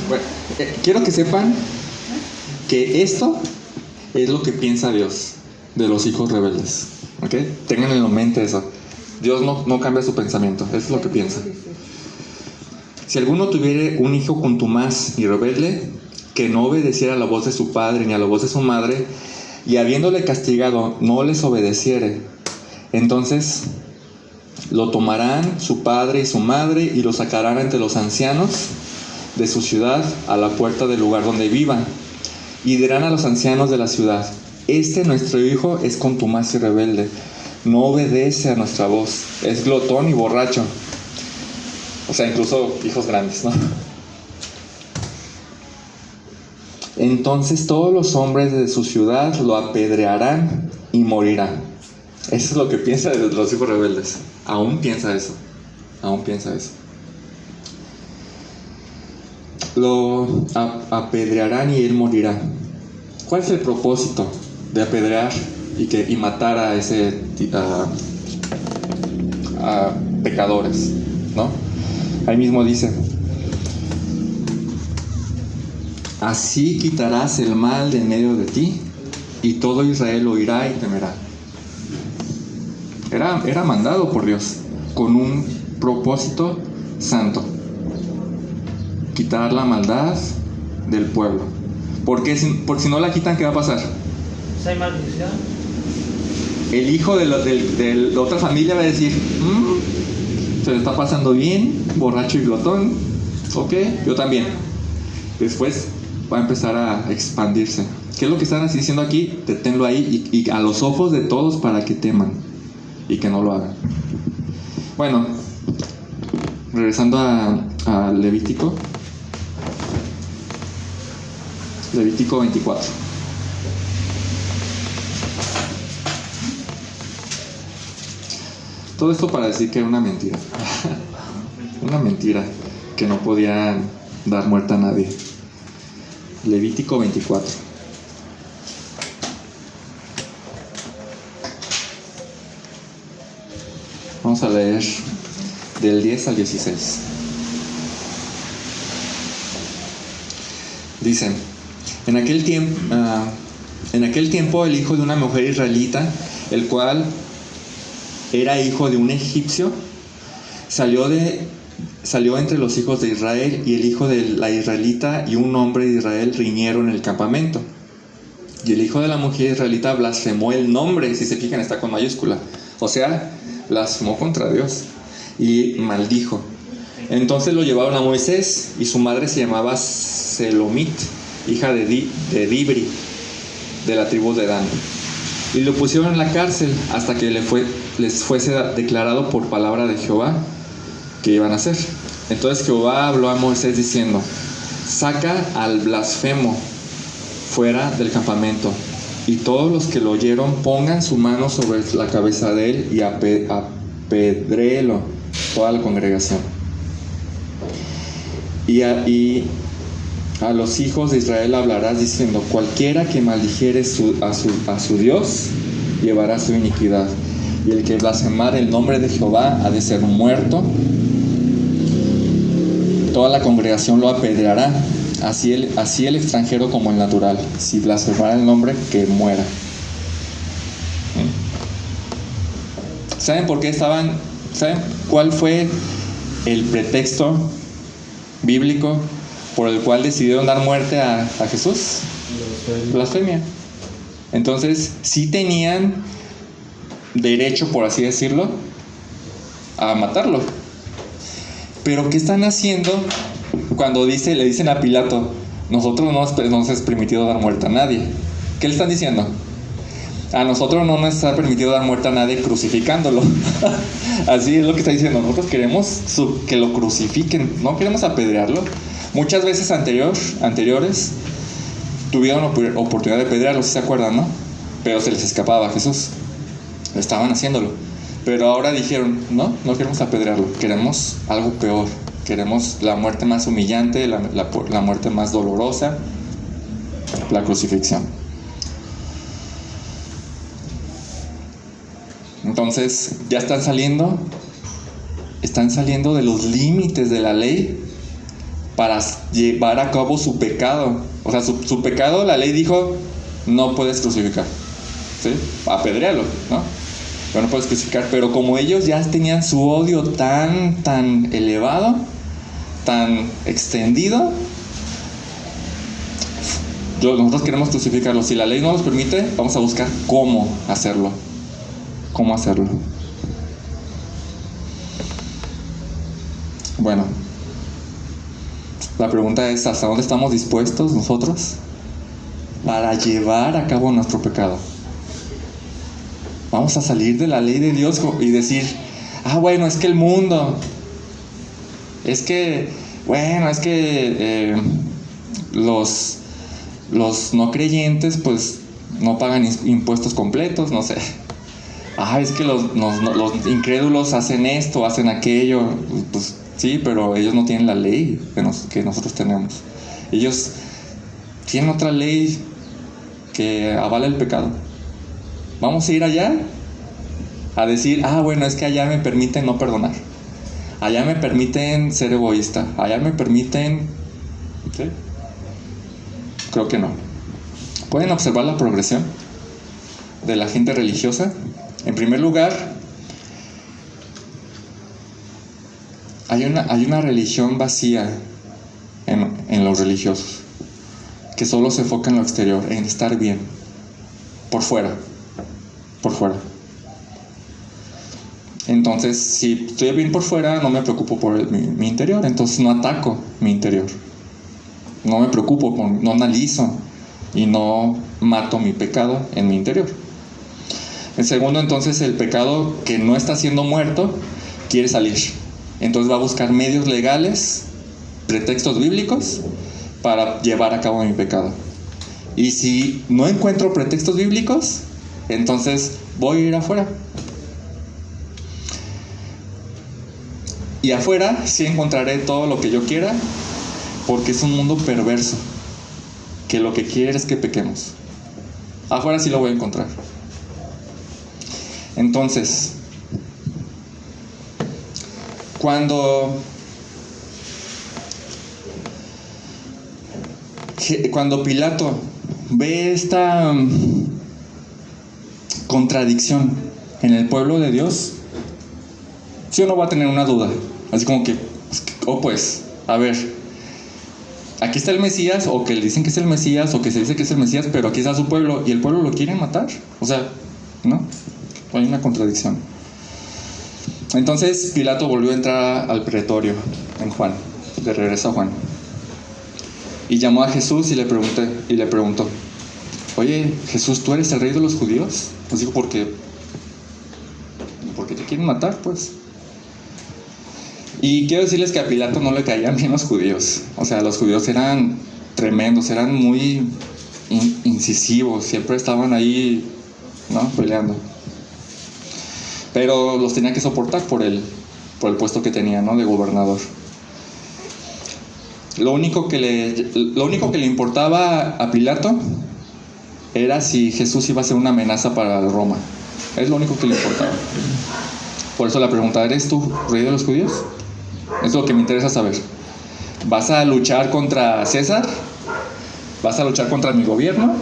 bueno, quiero que sepan que esto es lo que piensa Dios de los hijos rebeldes, ¿ok? Tengan en mente eso. Dios no cambia su pensamiento, eso es lo que piensa. Si alguno tuviere un hijo contumaz y rebelde, que no obedeciera a la voz de su padre ni a la voz de su madre, y habiéndole castigado no les obedeciere, entonces lo tomarán su padre y su madre y lo sacarán entre los ancianos de su ciudad a la puerta del lugar donde vivan, y dirán a los ancianos de la ciudad: nuestro hijo es contumaz y rebelde, no obedece a nuestra voz, es glotón y borracho. O sea, incluso hijos grandes, ¿no? Entonces todos los hombres de su ciudad lo apedrearán y morirá. Eso es lo que piensa de los hijos rebeldes. Aún piensa eso. Lo apedrearán y él morirá. ¿Cuál es el propósito de apedrear y matar a pecadores, ¿no? Ahí mismo dice: así quitarás el mal de en medio de ti, y todo Israel oirá y temerá. Era mandado por Dios con un propósito santo: quitar la maldad del pueblo. Porque si no la quitan, ¿qué va a pasar? ¿Hay maldición? El hijo de la otra familia va a decir: se le está pasando bien, borracho y glotón, ok, yo también. Después va a empezar a expandirse. ¿Qué es lo que están diciendo aquí? Deténlo ahí y a los ojos de todos para que teman y que no lo hagan. Bueno, regresando a Levítico 24. Todo esto para decir que era una mentira. Una mentira que no podía dar muerte a nadie. Levítico 24. Vamos a leer del 10 al 16. Dicen: en aquel tiempo el hijo de una mujer israelita, el cual era hijo de un egipcio, salió entre los hijos de Israel, y el hijo de la israelita y un hombre de Israel riñeron en el campamento. Y el hijo de la mujer israelita blasfemó el nombre, si se fijan está con mayúscula, o sea, blasfemó contra Dios y maldijo. Entonces lo llevaron a Moisés, y su madre se llamaba Selomit, hija de Dibri, de la tribu de Dan, y lo pusieron en la cárcel hasta que les fuese declarado por palabra de Jehová que iban a hacer. Entonces Jehová habló a Moisés diciendo: saca al blasfemo fuera del campamento, y todos los que lo oyeron pongan su mano sobre la cabeza de él y apedréelo, toda la congregación. Y a los hijos de Israel hablarás diciendo: cualquiera que maldijere a su Dios llevará su iniquidad, y el que blasfemare el nombre de Jehová ha de ser muerto. Toda la congregación lo apedreará, así el extranjero como el natural. Si blasfemara el nombre, que muera. ¿Saben por qué saben cuál fue el pretexto bíblico por el cual decidieron dar muerte a Jesús? Blasfemia. Entonces, sí tenían derecho, por así decirlo, a matarlo. Pero ¿qué están haciendo cuando le dicen a Pilato, nosotros no nos es permitido dar muerte a nadie? ¿Qué le están diciendo? A nosotros no nos está permitido dar muerte a nadie crucificándolo. Así es lo que está diciendo. Nosotros queremos que lo crucifiquen, no queremos apedrearlo. Muchas veces anteriores tuvieron oportunidad de apedrearlo, si se acuerdan, ¿no? Pero se les escapaba a Jesús. Estaban haciéndolo. Pero ahora dijeron, no queremos apedrearlo, queremos algo peor. Queremos la muerte más humillante, la muerte más dolorosa, la crucifixión. Entonces, ya están saliendo de los límites de la ley para llevar a cabo su pecado. O sea, su pecado, la ley dijo, no puedes crucificar, ¿sí? Apedréalo, ¿no? Pero no puedes crucificar. Pero como ellos ya tenían su odio tan elevado, tan extendido, nosotros queremos crucificarlo. Si la ley no nos permite, vamos a buscar cómo hacerlo. Bueno, la pregunta es, ¿hasta dónde estamos dispuestos nosotros para llevar a cabo nuestro pecado? Vamos a salir de la ley de Dios y decir, bueno, es que el mundo, los no creyentes pues no pagan impuestos completos, no sé. Es que los incrédulos hacen esto, hacen aquello. Pues sí, pero ellos no tienen la ley que nosotros tenemos. Ellos tienen otra ley que avala el pecado. Vamos a ir allá a decir, bueno, es que allá me permiten no perdonar. Allá me permiten ser egoísta. Allá me permiten... ¿Sí? Creo que no. ¿Pueden observar la progresión de la gente religiosa? En primer lugar, hay una religión vacía en los religiosos, que solo se enfoca en lo exterior, en estar bien, por fuera. Entonces, si estoy bien por fuera, no me preocupo por mi interior, entonces no ataco mi interior. No me preocupo, no analizo y no mato mi pecado en mi interior. En segundo, entonces, el pecado que no está siendo muerto quiere salir. Entonces va a buscar medios legales, pretextos bíblicos, para llevar a cabo mi pecado. Y si no encuentro pretextos bíblicos, entonces voy a ir afuera. Y afuera sí encontraré todo lo que yo quiera, porque es un mundo perverso, que lo que quiere es que pequemos. Afuera sí lo voy a encontrar. Entonces, cuando Pilato ve esta contradicción en el pueblo de Dios, sí o no va a tener una duda, así como que, pues, a ver, aquí está el Mesías, o que le dicen que es el Mesías, o que se dice que es el Mesías, pero aquí está su pueblo, y el pueblo lo quiere matar, o sea, ¿no? Hay una contradicción. Entonces Pilato volvió a entrar al pretorio en Juan, de regreso a Juan, y llamó a Jesús y le preguntó, oye, Jesús, ¿tú eres el rey de los judíos? Pues digo, ¿por qué te quieren matar, pues? Y quiero decirles que a Pilato no le caían bien los judíos. O sea, los judíos eran tremendos, eran muy incisivos, siempre estaban ahí, ¿no?, peleando. Pero los tenía que soportar por el puesto que tenía, ¿no?, de gobernador. Lo único que le importaba a Pilato era si Jesús iba a ser una amenaza para Roma. Es lo único que le importaba. Por eso la pregunta, ¿eres tú rey de los judíos? Es lo que me interesa saber. ¿Vas a luchar contra César? ¿Vas a luchar contra mi gobierno?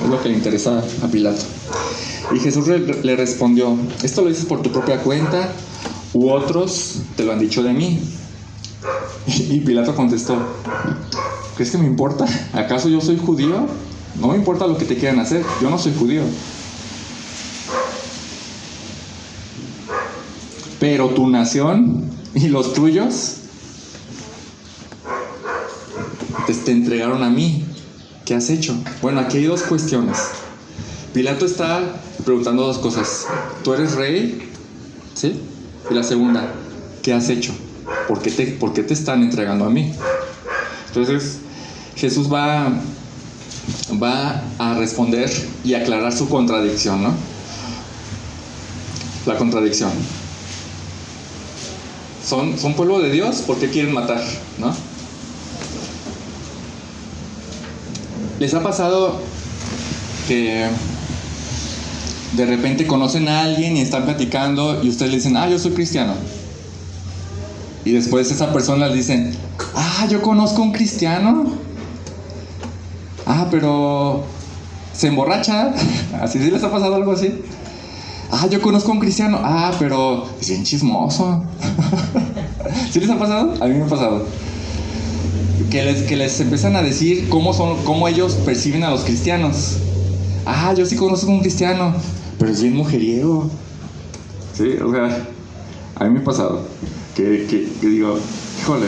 Es lo que le interesa a Pilato. Y Jesús le respondió, ¿esto lo dices por tu propia cuenta? ¿U otros te lo han dicho de mí? Y Pilato contestó, ¿crees que me importa? ¿Acaso yo soy judío? No me importa lo que te quieran hacer, yo no soy judío. pero tu nación y los tuyos te entregaron a mí. ¿Qué has hecho? Bueno, aquí hay dos cuestiones. Pilato está preguntando dos cosas. ¿Tú eres rey? ¿Sí? Y la segunda, ¿qué has hecho? ¿Por qué te están entregando a mí? Entonces, Jesús va a responder y aclarar su contradicción, ¿no? La contradicción. Son pueblo de Dios, ¿por qué quieren matar? ¿No? ¿Les ha pasado que de repente conocen a alguien y están platicando y ustedes le dicen, yo soy cristiano? Y después esa persona le dicen, yo conozco a un cristiano. Pero se emborracha. ¿Así sí les ha pasado algo así? Yo conozco a un cristiano. Pero es bien chismoso. ¿Sí les ha pasado? A mí me ha pasado. Que les empiezan a decir cómo ellos perciben a los cristianos. Yo sí conozco a un cristiano, pero es bien mujeriego. Sí, o sea, a mí me ha pasado que digo, híjole,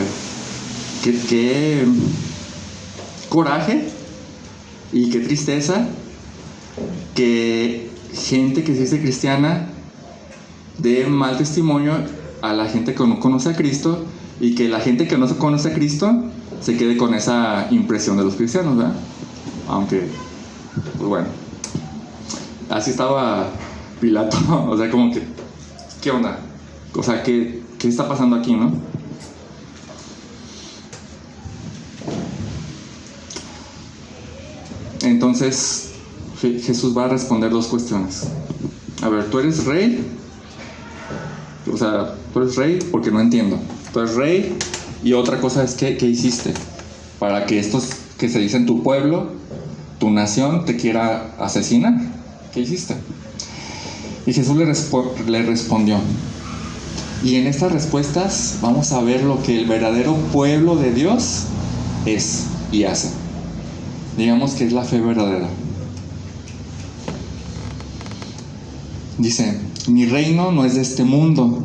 qué coraje y qué tristeza que gente que se dice cristiana dé mal testimonio a la gente que no conoce a Cristo, y que la gente que no conoce a Cristo se quede con esa impresión de los cristianos, ¿verdad? Aunque, pues bueno, así estaba Pilato. O sea, como que, ¿qué onda? O sea, ¿qué está pasando aquí, no? Entonces, Jesús va a responder dos cuestiones. A ver, ¿tú eres rey? O sea, ¿tú eres rey? Porque no entiendo. ¿Tú eres rey? Y otra cosa es, ¿qué hiciste? Para que estos que se dicen tu pueblo, tu nación, te quiera asesinar. ¿Qué hiciste? Y Jesús le respondió. Y en estas respuestas vamos a ver lo que el verdadero pueblo de Dios es y hace. Digamos que es la fe verdadera. Dice, mi reino no es de este mundo.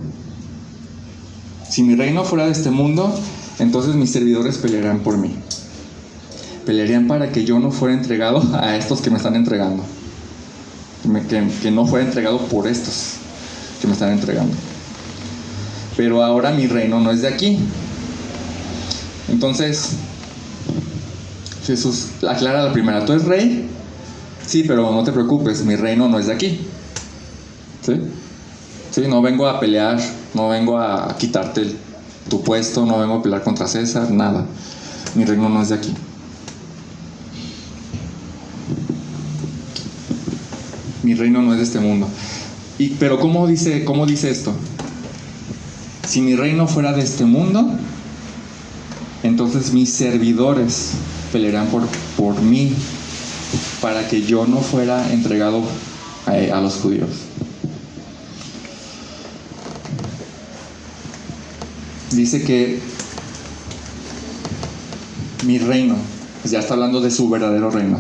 Si mi reino fuera de este mundo, entonces mis servidores pelearían por mí. Pelearían para que yo no fuera entregado a estos que me están entregando. Que no fuera entregado por estos que me están entregando. Pero ahora mi reino no es de aquí. Entonces, Jesús aclara la primera. ¿Tú eres rey? Sí, pero no te preocupes, mi reino no es de aquí. ¿Sí? Sí, no vengo a pelear, no vengo a quitarte tu puesto, no vengo a pelear contra César, nada. Mi reino no es de aquí. Mi reino no es de este mundo. Pero ¿cómo dice esto? Si mi reino fuera de este mundo, entonces mis servidores pelearán por mí, para que yo no fuera entregado a los judíos. Dice que mi reino, ya está hablando de su verdadero reino.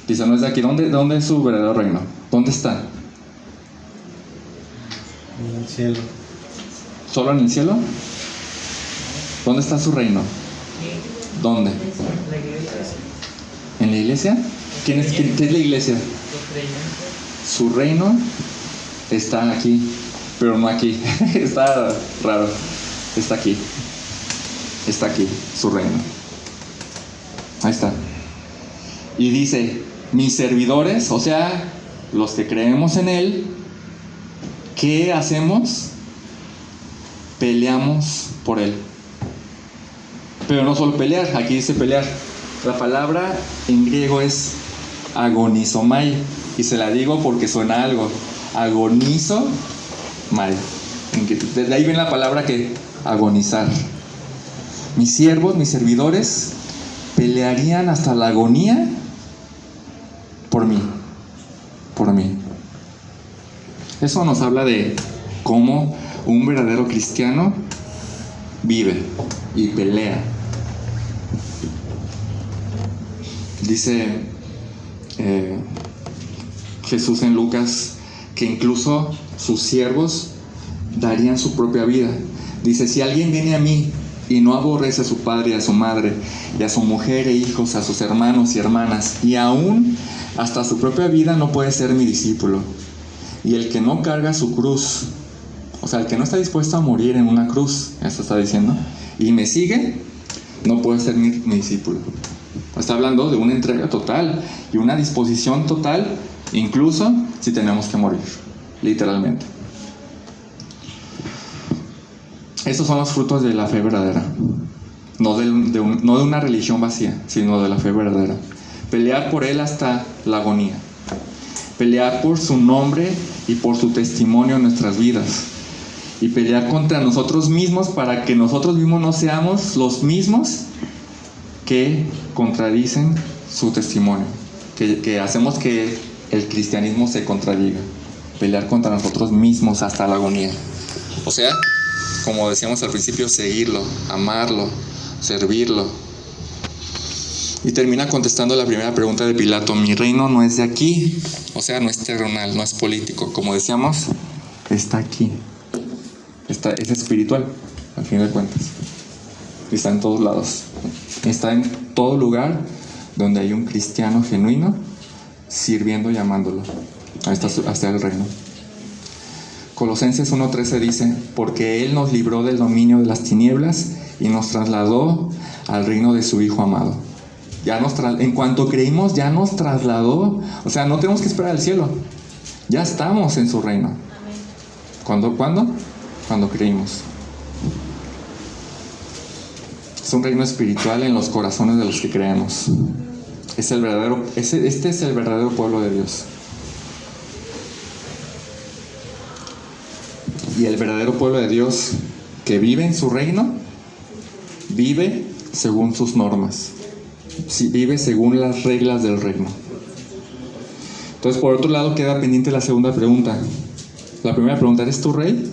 Dice, no es de aquí. ¿Dónde es su verdadero reino? ¿Dónde está? En el cielo. ¿Solo en el cielo? ¿Dónde está su reino? ¿Dónde? ¿En la iglesia? ¿Qué es la iglesia? Su reino está aquí, pero no aquí. Está raro. Está aquí. Está aquí, su reino. Ahí está. Y dice, mis servidores, o sea, los que creemos en Él, ¿qué hacemos? Peleamos por Él. Pero no solo pelear, aquí dice pelear. La palabra en griego es agonizomai, y se la digo porque suena algo. Agonizo mal. De ahí viene la palabra que agonizar. Mis siervos, mis servidores, pelearían hasta la agonía por mí. Por mí. Eso nos habla de cómo un verdadero cristiano vive y pelea. Dice Jesús en Lucas que incluso sus siervos darían su propia vida. Dice, si alguien viene a mí y no aborrece a su padre y a su madre, y a su mujer e hijos, a sus hermanos y hermanas, y aún hasta su propia vida, no puede ser mi discípulo. Y el que no carga su cruz, o sea, el que no está dispuesto a morir en una cruz, eso está diciendo, y me sigue, no puede ser mi discípulo. Está hablando de una entrega total y una disposición total, incluso si tenemos que morir, literalmente. Estos son los frutos de la fe verdadera, no de una religión vacía, sino de la fe verdadera. Pelear por Él hasta la agonía, pelear por su nombre y por su testimonio en nuestras vidas, y pelear contra nosotros mismos para que nosotros mismos no seamos los mismos que contradicen su testimonio, que hacemos que el cristianismo se contradiga. Pelear contra nosotros mismos hasta la agonía. O sea, como decíamos al principio, seguirlo, amarlo, servirlo. Y termina contestando la primera pregunta de Pilato: mi reino no es de aquí, o sea, no es terrenal, no es político. Como decíamos, está aquí. Es espiritual, al fin de cuentas. Está en todos lados. Está en todo lugar donde hay un cristiano genuino sirviendo y amándolo hasta el reino. Colosenses 1:13 dice: porque Él nos libró del dominio de las tinieblas y nos trasladó al reino de su Hijo amado. En cuanto creímos, ya nos trasladó. O sea, no tenemos que esperar al cielo. Ya estamos en su reino. ¿Cuándo? Cuando creímos. Es un reino espiritual en los corazones de los que creemos. Este es el verdadero pueblo de Dios. Y el verdadero pueblo de Dios que vive en su reino, vive según sus normas. Vive según las reglas del reino. Entonces, por otro lado, queda pendiente la segunda pregunta. La primera pregunta: ¿eres tú rey?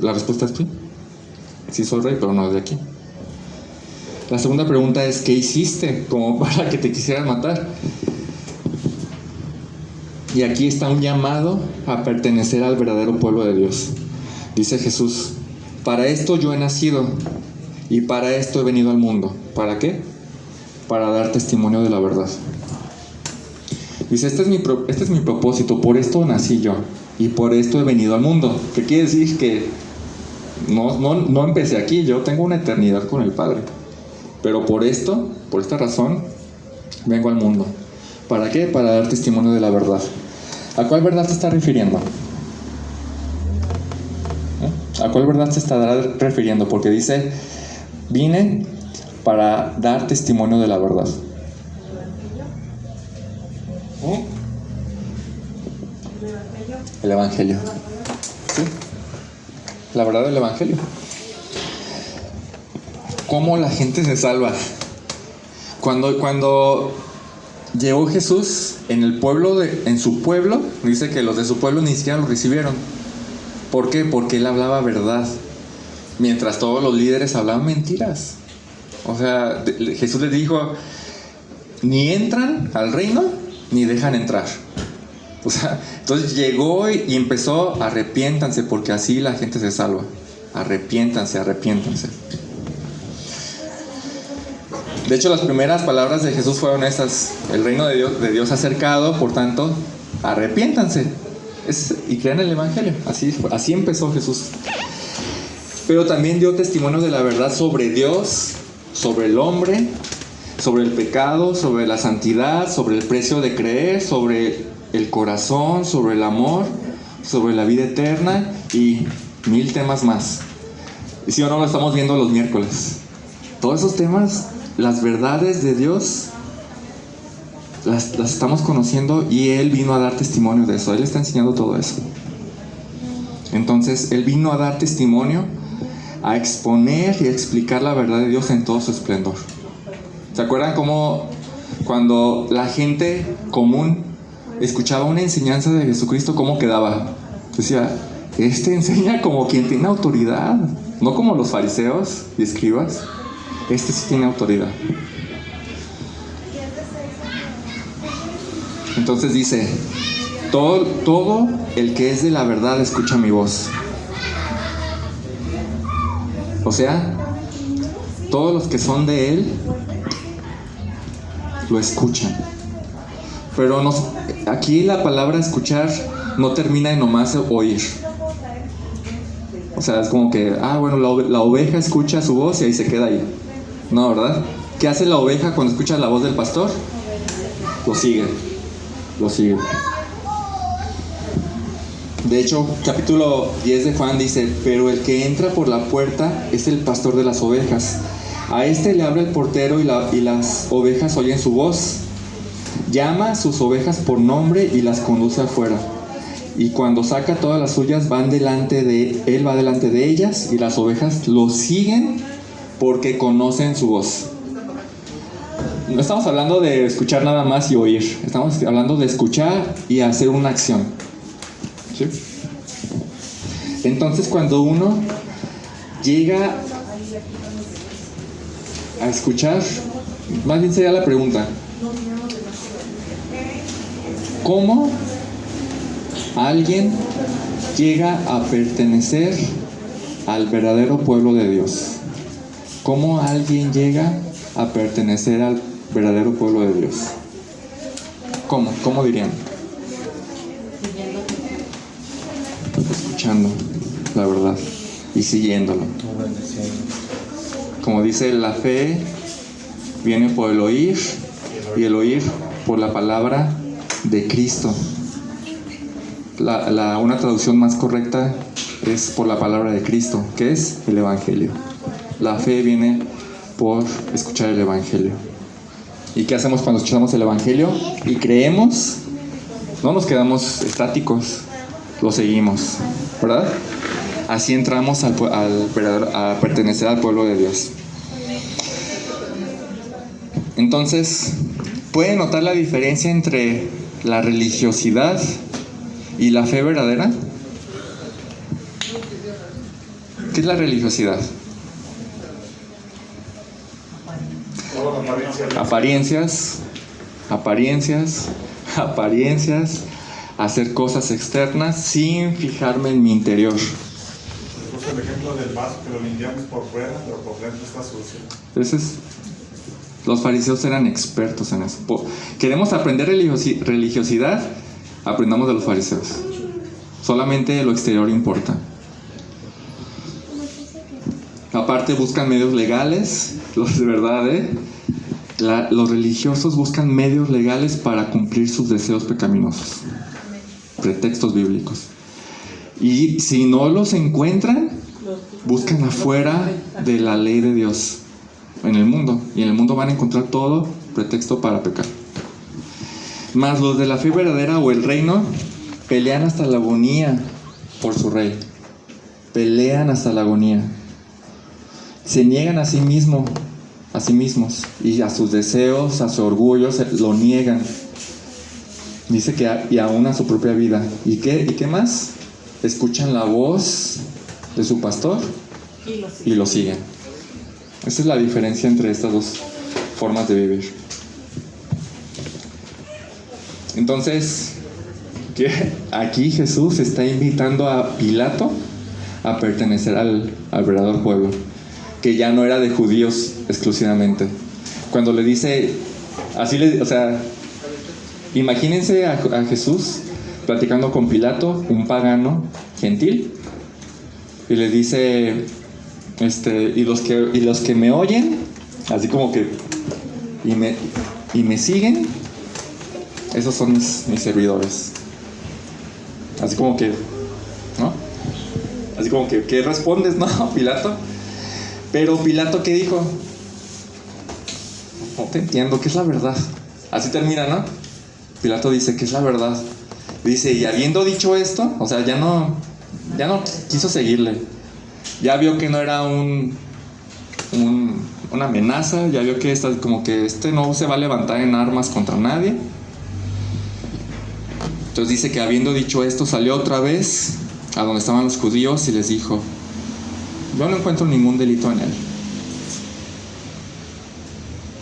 La respuesta es sí. Sí soy rey, pero no de aquí. La segunda pregunta es: ¿qué hiciste como para que te quisieran matar? Y aquí está un llamado a pertenecer al verdadero pueblo de Dios. Dice Jesús: para esto yo he nacido y para esto he venido al mundo. ¿Para qué? Para dar testimonio de la verdad. Dice: este es mi propósito, por esto nací yo y por esto he venido al mundo. ¿Qué quiere decir? Que no empecé aquí, yo tengo una eternidad con el Padre. Pero por esta razón, vengo al mundo. ¿Para qué? Para dar testimonio de la verdad. ¿A cuál verdad se está refiriendo? ¿A cuál verdad se está refiriendo? Porque dice: vine para dar testimonio de la verdad. El Evangelio. ¿Sí? La verdad del Evangelio. ¿Cómo la gente se salva? Cuando llegó Jesús en su pueblo, dice que los de su pueblo ni siquiera lo recibieron. ¿Por qué? Porque Él hablaba verdad, mientras todos los líderes hablaban mentiras. O sea, Jesús les dijo: ni entran al reino, ni dejan entrar. O sea, entonces llegó y empezó: arrepiéntanse, porque así la gente se salva. Arrepiéntanse. De hecho, las primeras palabras de Jesús fueron esas: el reino de Dios ha acercado, por tanto, arrepiéntanse. Y crean el Evangelio. Así empezó Jesús. Pero también dio testimonio de la verdad sobre Dios, sobre el hombre, sobre el pecado, sobre la santidad, sobre el precio de creer, sobre el corazón, sobre el amor, sobre la vida eterna y 1000 temas más. Y si o no, lo estamos viendo los miércoles. Todos esos temas, las verdades de Dios, las estamos conociendo, y Él vino a dar testimonio de eso. Él está enseñando todo eso. Entonces, Él vino a dar testimonio, a exponer y a explicar la verdad de Dios en todo su esplendor. ¿Se acuerdan cómo cuando la gente común escuchaba una enseñanza de Jesucristo, cómo quedaba? Decía: este enseña como quien tiene autoridad, no como los fariseos y escribas. Este sí tiene autoridad. Entonces dice: todo el que es de la verdad escucha mi voz. O sea, todos los que son de Él lo escuchan. Pero aquí la palabra escuchar no termina en nomás oír. O sea, es como que, bueno, la oveja escucha su voz y ahí se queda ahí. No, ¿verdad? ¿Qué hace la oveja cuando escucha la voz del pastor? Lo sigue. De hecho, capítulo 10 de Juan dice: pero el que entra por la puerta es el pastor de las ovejas. A este le abre el portero y las ovejas oyen su voz. Llama a sus ovejas por nombre y las conduce afuera. Y cuando saca todas las suyas, él va delante de ellas, y las ovejas lo siguen porque conocen su voz. No estamos hablando de escuchar nada más y oír. Estamos hablando de escuchar y hacer una acción. ¿Sí? Entonces, cuando uno llega a escuchar, más bien sería la pregunta: ¿cómo alguien llega a pertenecer al verdadero pueblo de Dios? ¿Cómo alguien llega a pertenecer al verdadero pueblo de Dios? ¿Cómo dirían? Escuchando la verdad y siguiéndolo. Como dice, la fe viene por el oír, y el oír por la palabra de Cristo. Una traducción más correcta es por la palabra de Cristo, que es el Evangelio. La fe viene por escuchar el Evangelio. ¿Y qué hacemos cuando escuchamos el Evangelio y creemos? No nos quedamos estáticos, lo seguimos, ¿verdad? Así entramos a pertenecer al pueblo de Dios. Entonces, ¿pueden notar la diferencia entre la religiosidad y la fe verdadera? ¿Qué es la religiosidad? Apariencias, hacer cosas externas sin fijarme en mi interior. Puse el ejemplo del vaso que lo limpiamos por fuera, pero por dentro está sucio. Los fariseos eran expertos en eso. ¿Queremos aprender religiosidad? Aprendamos de los fariseos. Solamente lo exterior importa. Aparte, buscan medios legales, los de verdad, los religiosos buscan medios legales para cumplir sus deseos pecaminosos. Pretextos bíblicos. Y si no los encuentran, buscan afuera de la ley de Dios, en el mundo. Y en el mundo van a encontrar todo pretexto para pecar. Mas los de la fe verdadera o el reino pelean hasta la agonía por su rey. Pelean hasta la agonía. Se niegan a sí mismos y a sus deseos, a su orgullo, lo niegan. Dice que y aún a su propia vida. ¿Y qué más? Escuchan la voz de su pastor y lo siguen. Esa es la diferencia entre estas dos formas de vivir. Entonces, aquí Jesús está invitando a Pilato a pertenecer al verdadero pueblo, que ya no era de judíos exclusivamente. Cuando le dice, imagínense a Jesús platicando con Pilato, un pagano gentil, y le dice, y los que me oyen, así como que, y me siguen, esos son mis servidores. Así como que, ¿no? Así como que, ¿qué respondes, no, Pilato? Pero Pilato, ¿qué dijo? No te entiendo, ¿qué es la verdad? Así termina, ¿no? Pilato dice, ¿qué es la verdad? Dice, y habiendo dicho esto, o sea, ya no quiso seguirle. Ya vio que no era una amenaza, ya vio que como que no se va a levantar en armas contra nadie. Entonces dice que habiendo dicho esto, salió otra vez a donde estaban los judíos y les dijo, yo no encuentro ningún delito en él.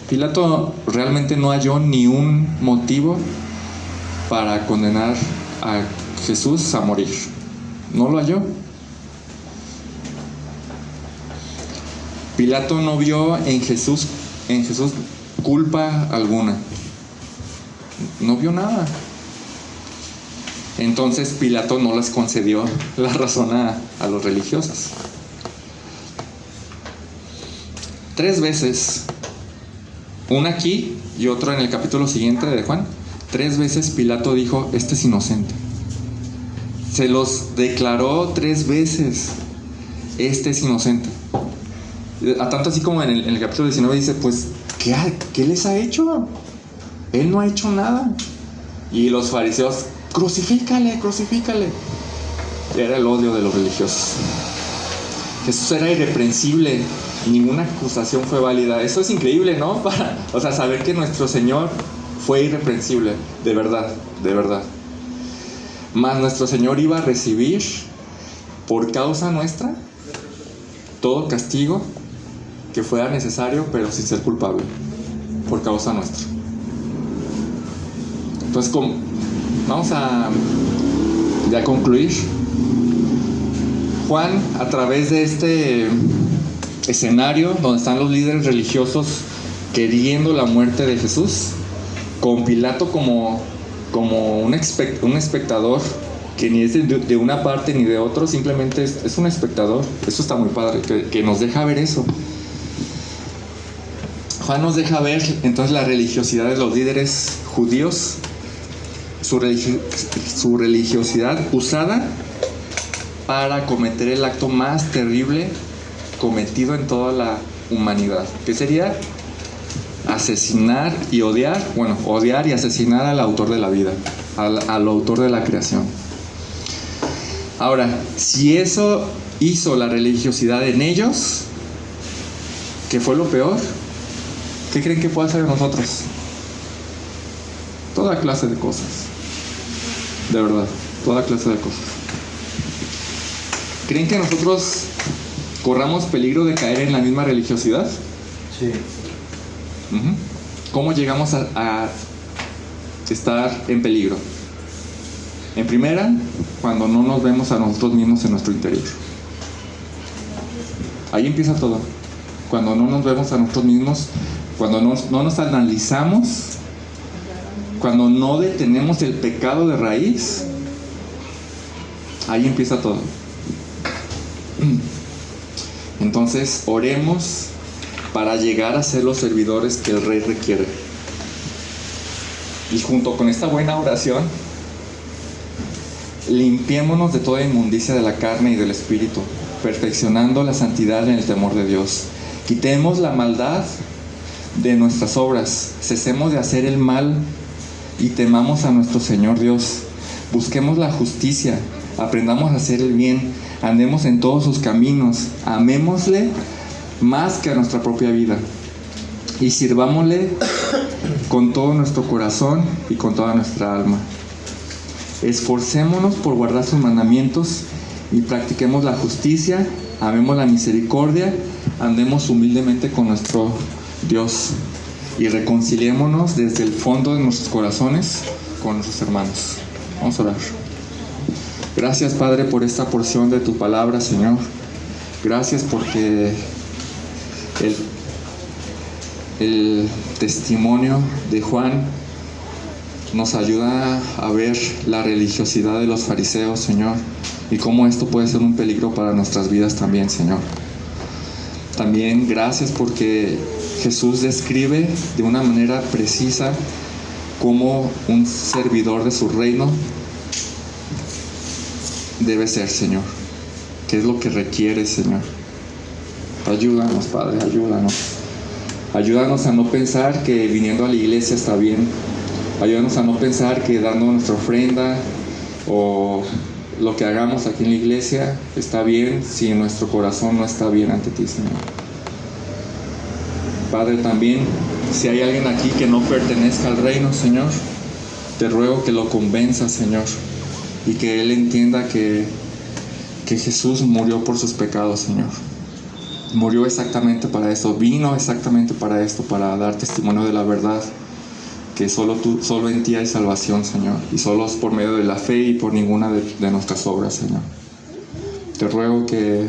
Pilato realmente no halló ni un motivo para condenar a Jesús a morir. No lo halló. Pilato no vio en Jesús culpa alguna. No vio nada. Entonces Pilato no les concedió la razón a los religiosos. 3 veces, una aquí y otra en el capítulo siguiente de Juan, 3 veces Pilato dijo: este es inocente. Se los declaró 3 veces: este es inocente. A tanto así como en el capítulo 19 dice: pues, ¿qué les ha hecho? Él no ha hecho nada. Y los fariseos: crucifícale, crucifícale. Era el odio de los religiosos. Jesús era irreprensible y ninguna acusación fue válida. Eso es increíble, ¿no? Saber que nuestro Señor fue irreprensible, de verdad, de verdad. Mas nuestro Señor iba a recibir por causa nuestra todo castigo que fuera necesario, pero sin ser culpable, por causa nuestra. Entonces, vamos a concluir. Juan, a través de este escenario donde están los líderes religiosos queriendo la muerte de Jesús, con Pilato como un espectador que ni es de una parte ni de otro, simplemente es un espectador. Eso está muy padre, que nos deja ver eso. Juan nos deja ver entonces la religiosidad de los líderes judíos, su religiosidad usada para cometer el acto más terrible cometido en toda la humanidad, que sería asesinar y odiar y asesinar al autor de la vida, al autor de la creación. Ahora, si eso hizo la religiosidad en ellos, ¿qué fue lo peor? ¿Qué creen que puede hacer en nosotros? Toda clase de cosas. De verdad, toda clase de cosas. ¿Creen que nosotros corramos peligro de caer en la misma religiosidad? Sí. ¿Cómo llegamos a estar en peligro? En primera, cuando no nos vemos a nosotros mismos en nuestro interior. Ahí empieza todo. Cuando no nos vemos a nosotros mismos, cuando no nos analizamos, cuando no detenemos el pecado de raíz, ahí empieza todo. Entonces, oremos para llegar a ser los servidores que el Rey requiere. Y junto con esta buena oración, limpiémonos de toda inmundicia de la carne y del espíritu, perfeccionando la santidad en el temor de Dios. Quitemos la maldad de nuestras obras, cesemos de hacer el mal y temamos a nuestro Señor Dios. Busquemos la justicia, aprendamos a hacer el bien, andemos en todos sus caminos, amémosle más que a nuestra propia vida y sirvámosle con todo nuestro corazón y con toda nuestra alma. Esforcémonos por guardar sus mandamientos y practiquemos la justicia, amemos la misericordia, andemos humildemente con nuestro Dios y reconciliémonos desde el fondo de nuestros corazones con nuestros hermanos. Vamos a orar. Gracias, Padre, por esta porción de tu palabra, Señor. Gracias porque el testimonio de Juan nos ayuda a ver la religiosidad de los fariseos, Señor, y cómo esto puede ser un peligro para nuestras vidas también, Señor. También gracias porque Jesús describe de una manera precisa cómo un servidor de su reino debe ser, Señor. ¿Qué es lo que requiere, Señor? Ayúdanos, Padre, ayúdanos. Ayúdanos a no pensar que viniendo a la iglesia está bien. Ayúdanos a no pensar que dando nuestra ofrenda o lo que hagamos aquí en la iglesia está bien si nuestro corazón no está bien ante ti, Señor. Padre, también si hay alguien aquí que no pertenezca al reino, Señor, te ruego que lo convenzas, Señor, y que él entienda que Jesús murió por sus pecados, Señor. Murió exactamente para esto, vino exactamente para esto, para dar testimonio de la verdad, que solo en ti hay salvación, Señor, y solo es por medio de la fe y por ninguna de nuestras obras, Señor. Te ruego que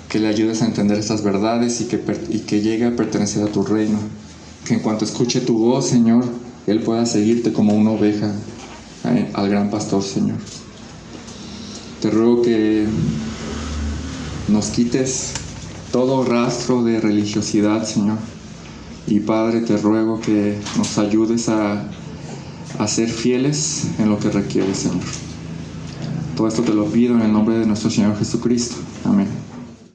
que le ayudes a entender estas verdades y que llegue a pertenecer a tu reino. Que en cuanto escuche tu voz, Señor, Él pueda seguirte como una oveja al gran pastor, Señor. Te ruego que nos quites todo rastro de religiosidad, Señor. Y Padre, te ruego que nos ayudes a ser fieles en lo que requieres, Señor. Todo esto te lo pido en el nombre de nuestro Señor Jesucristo. Amén.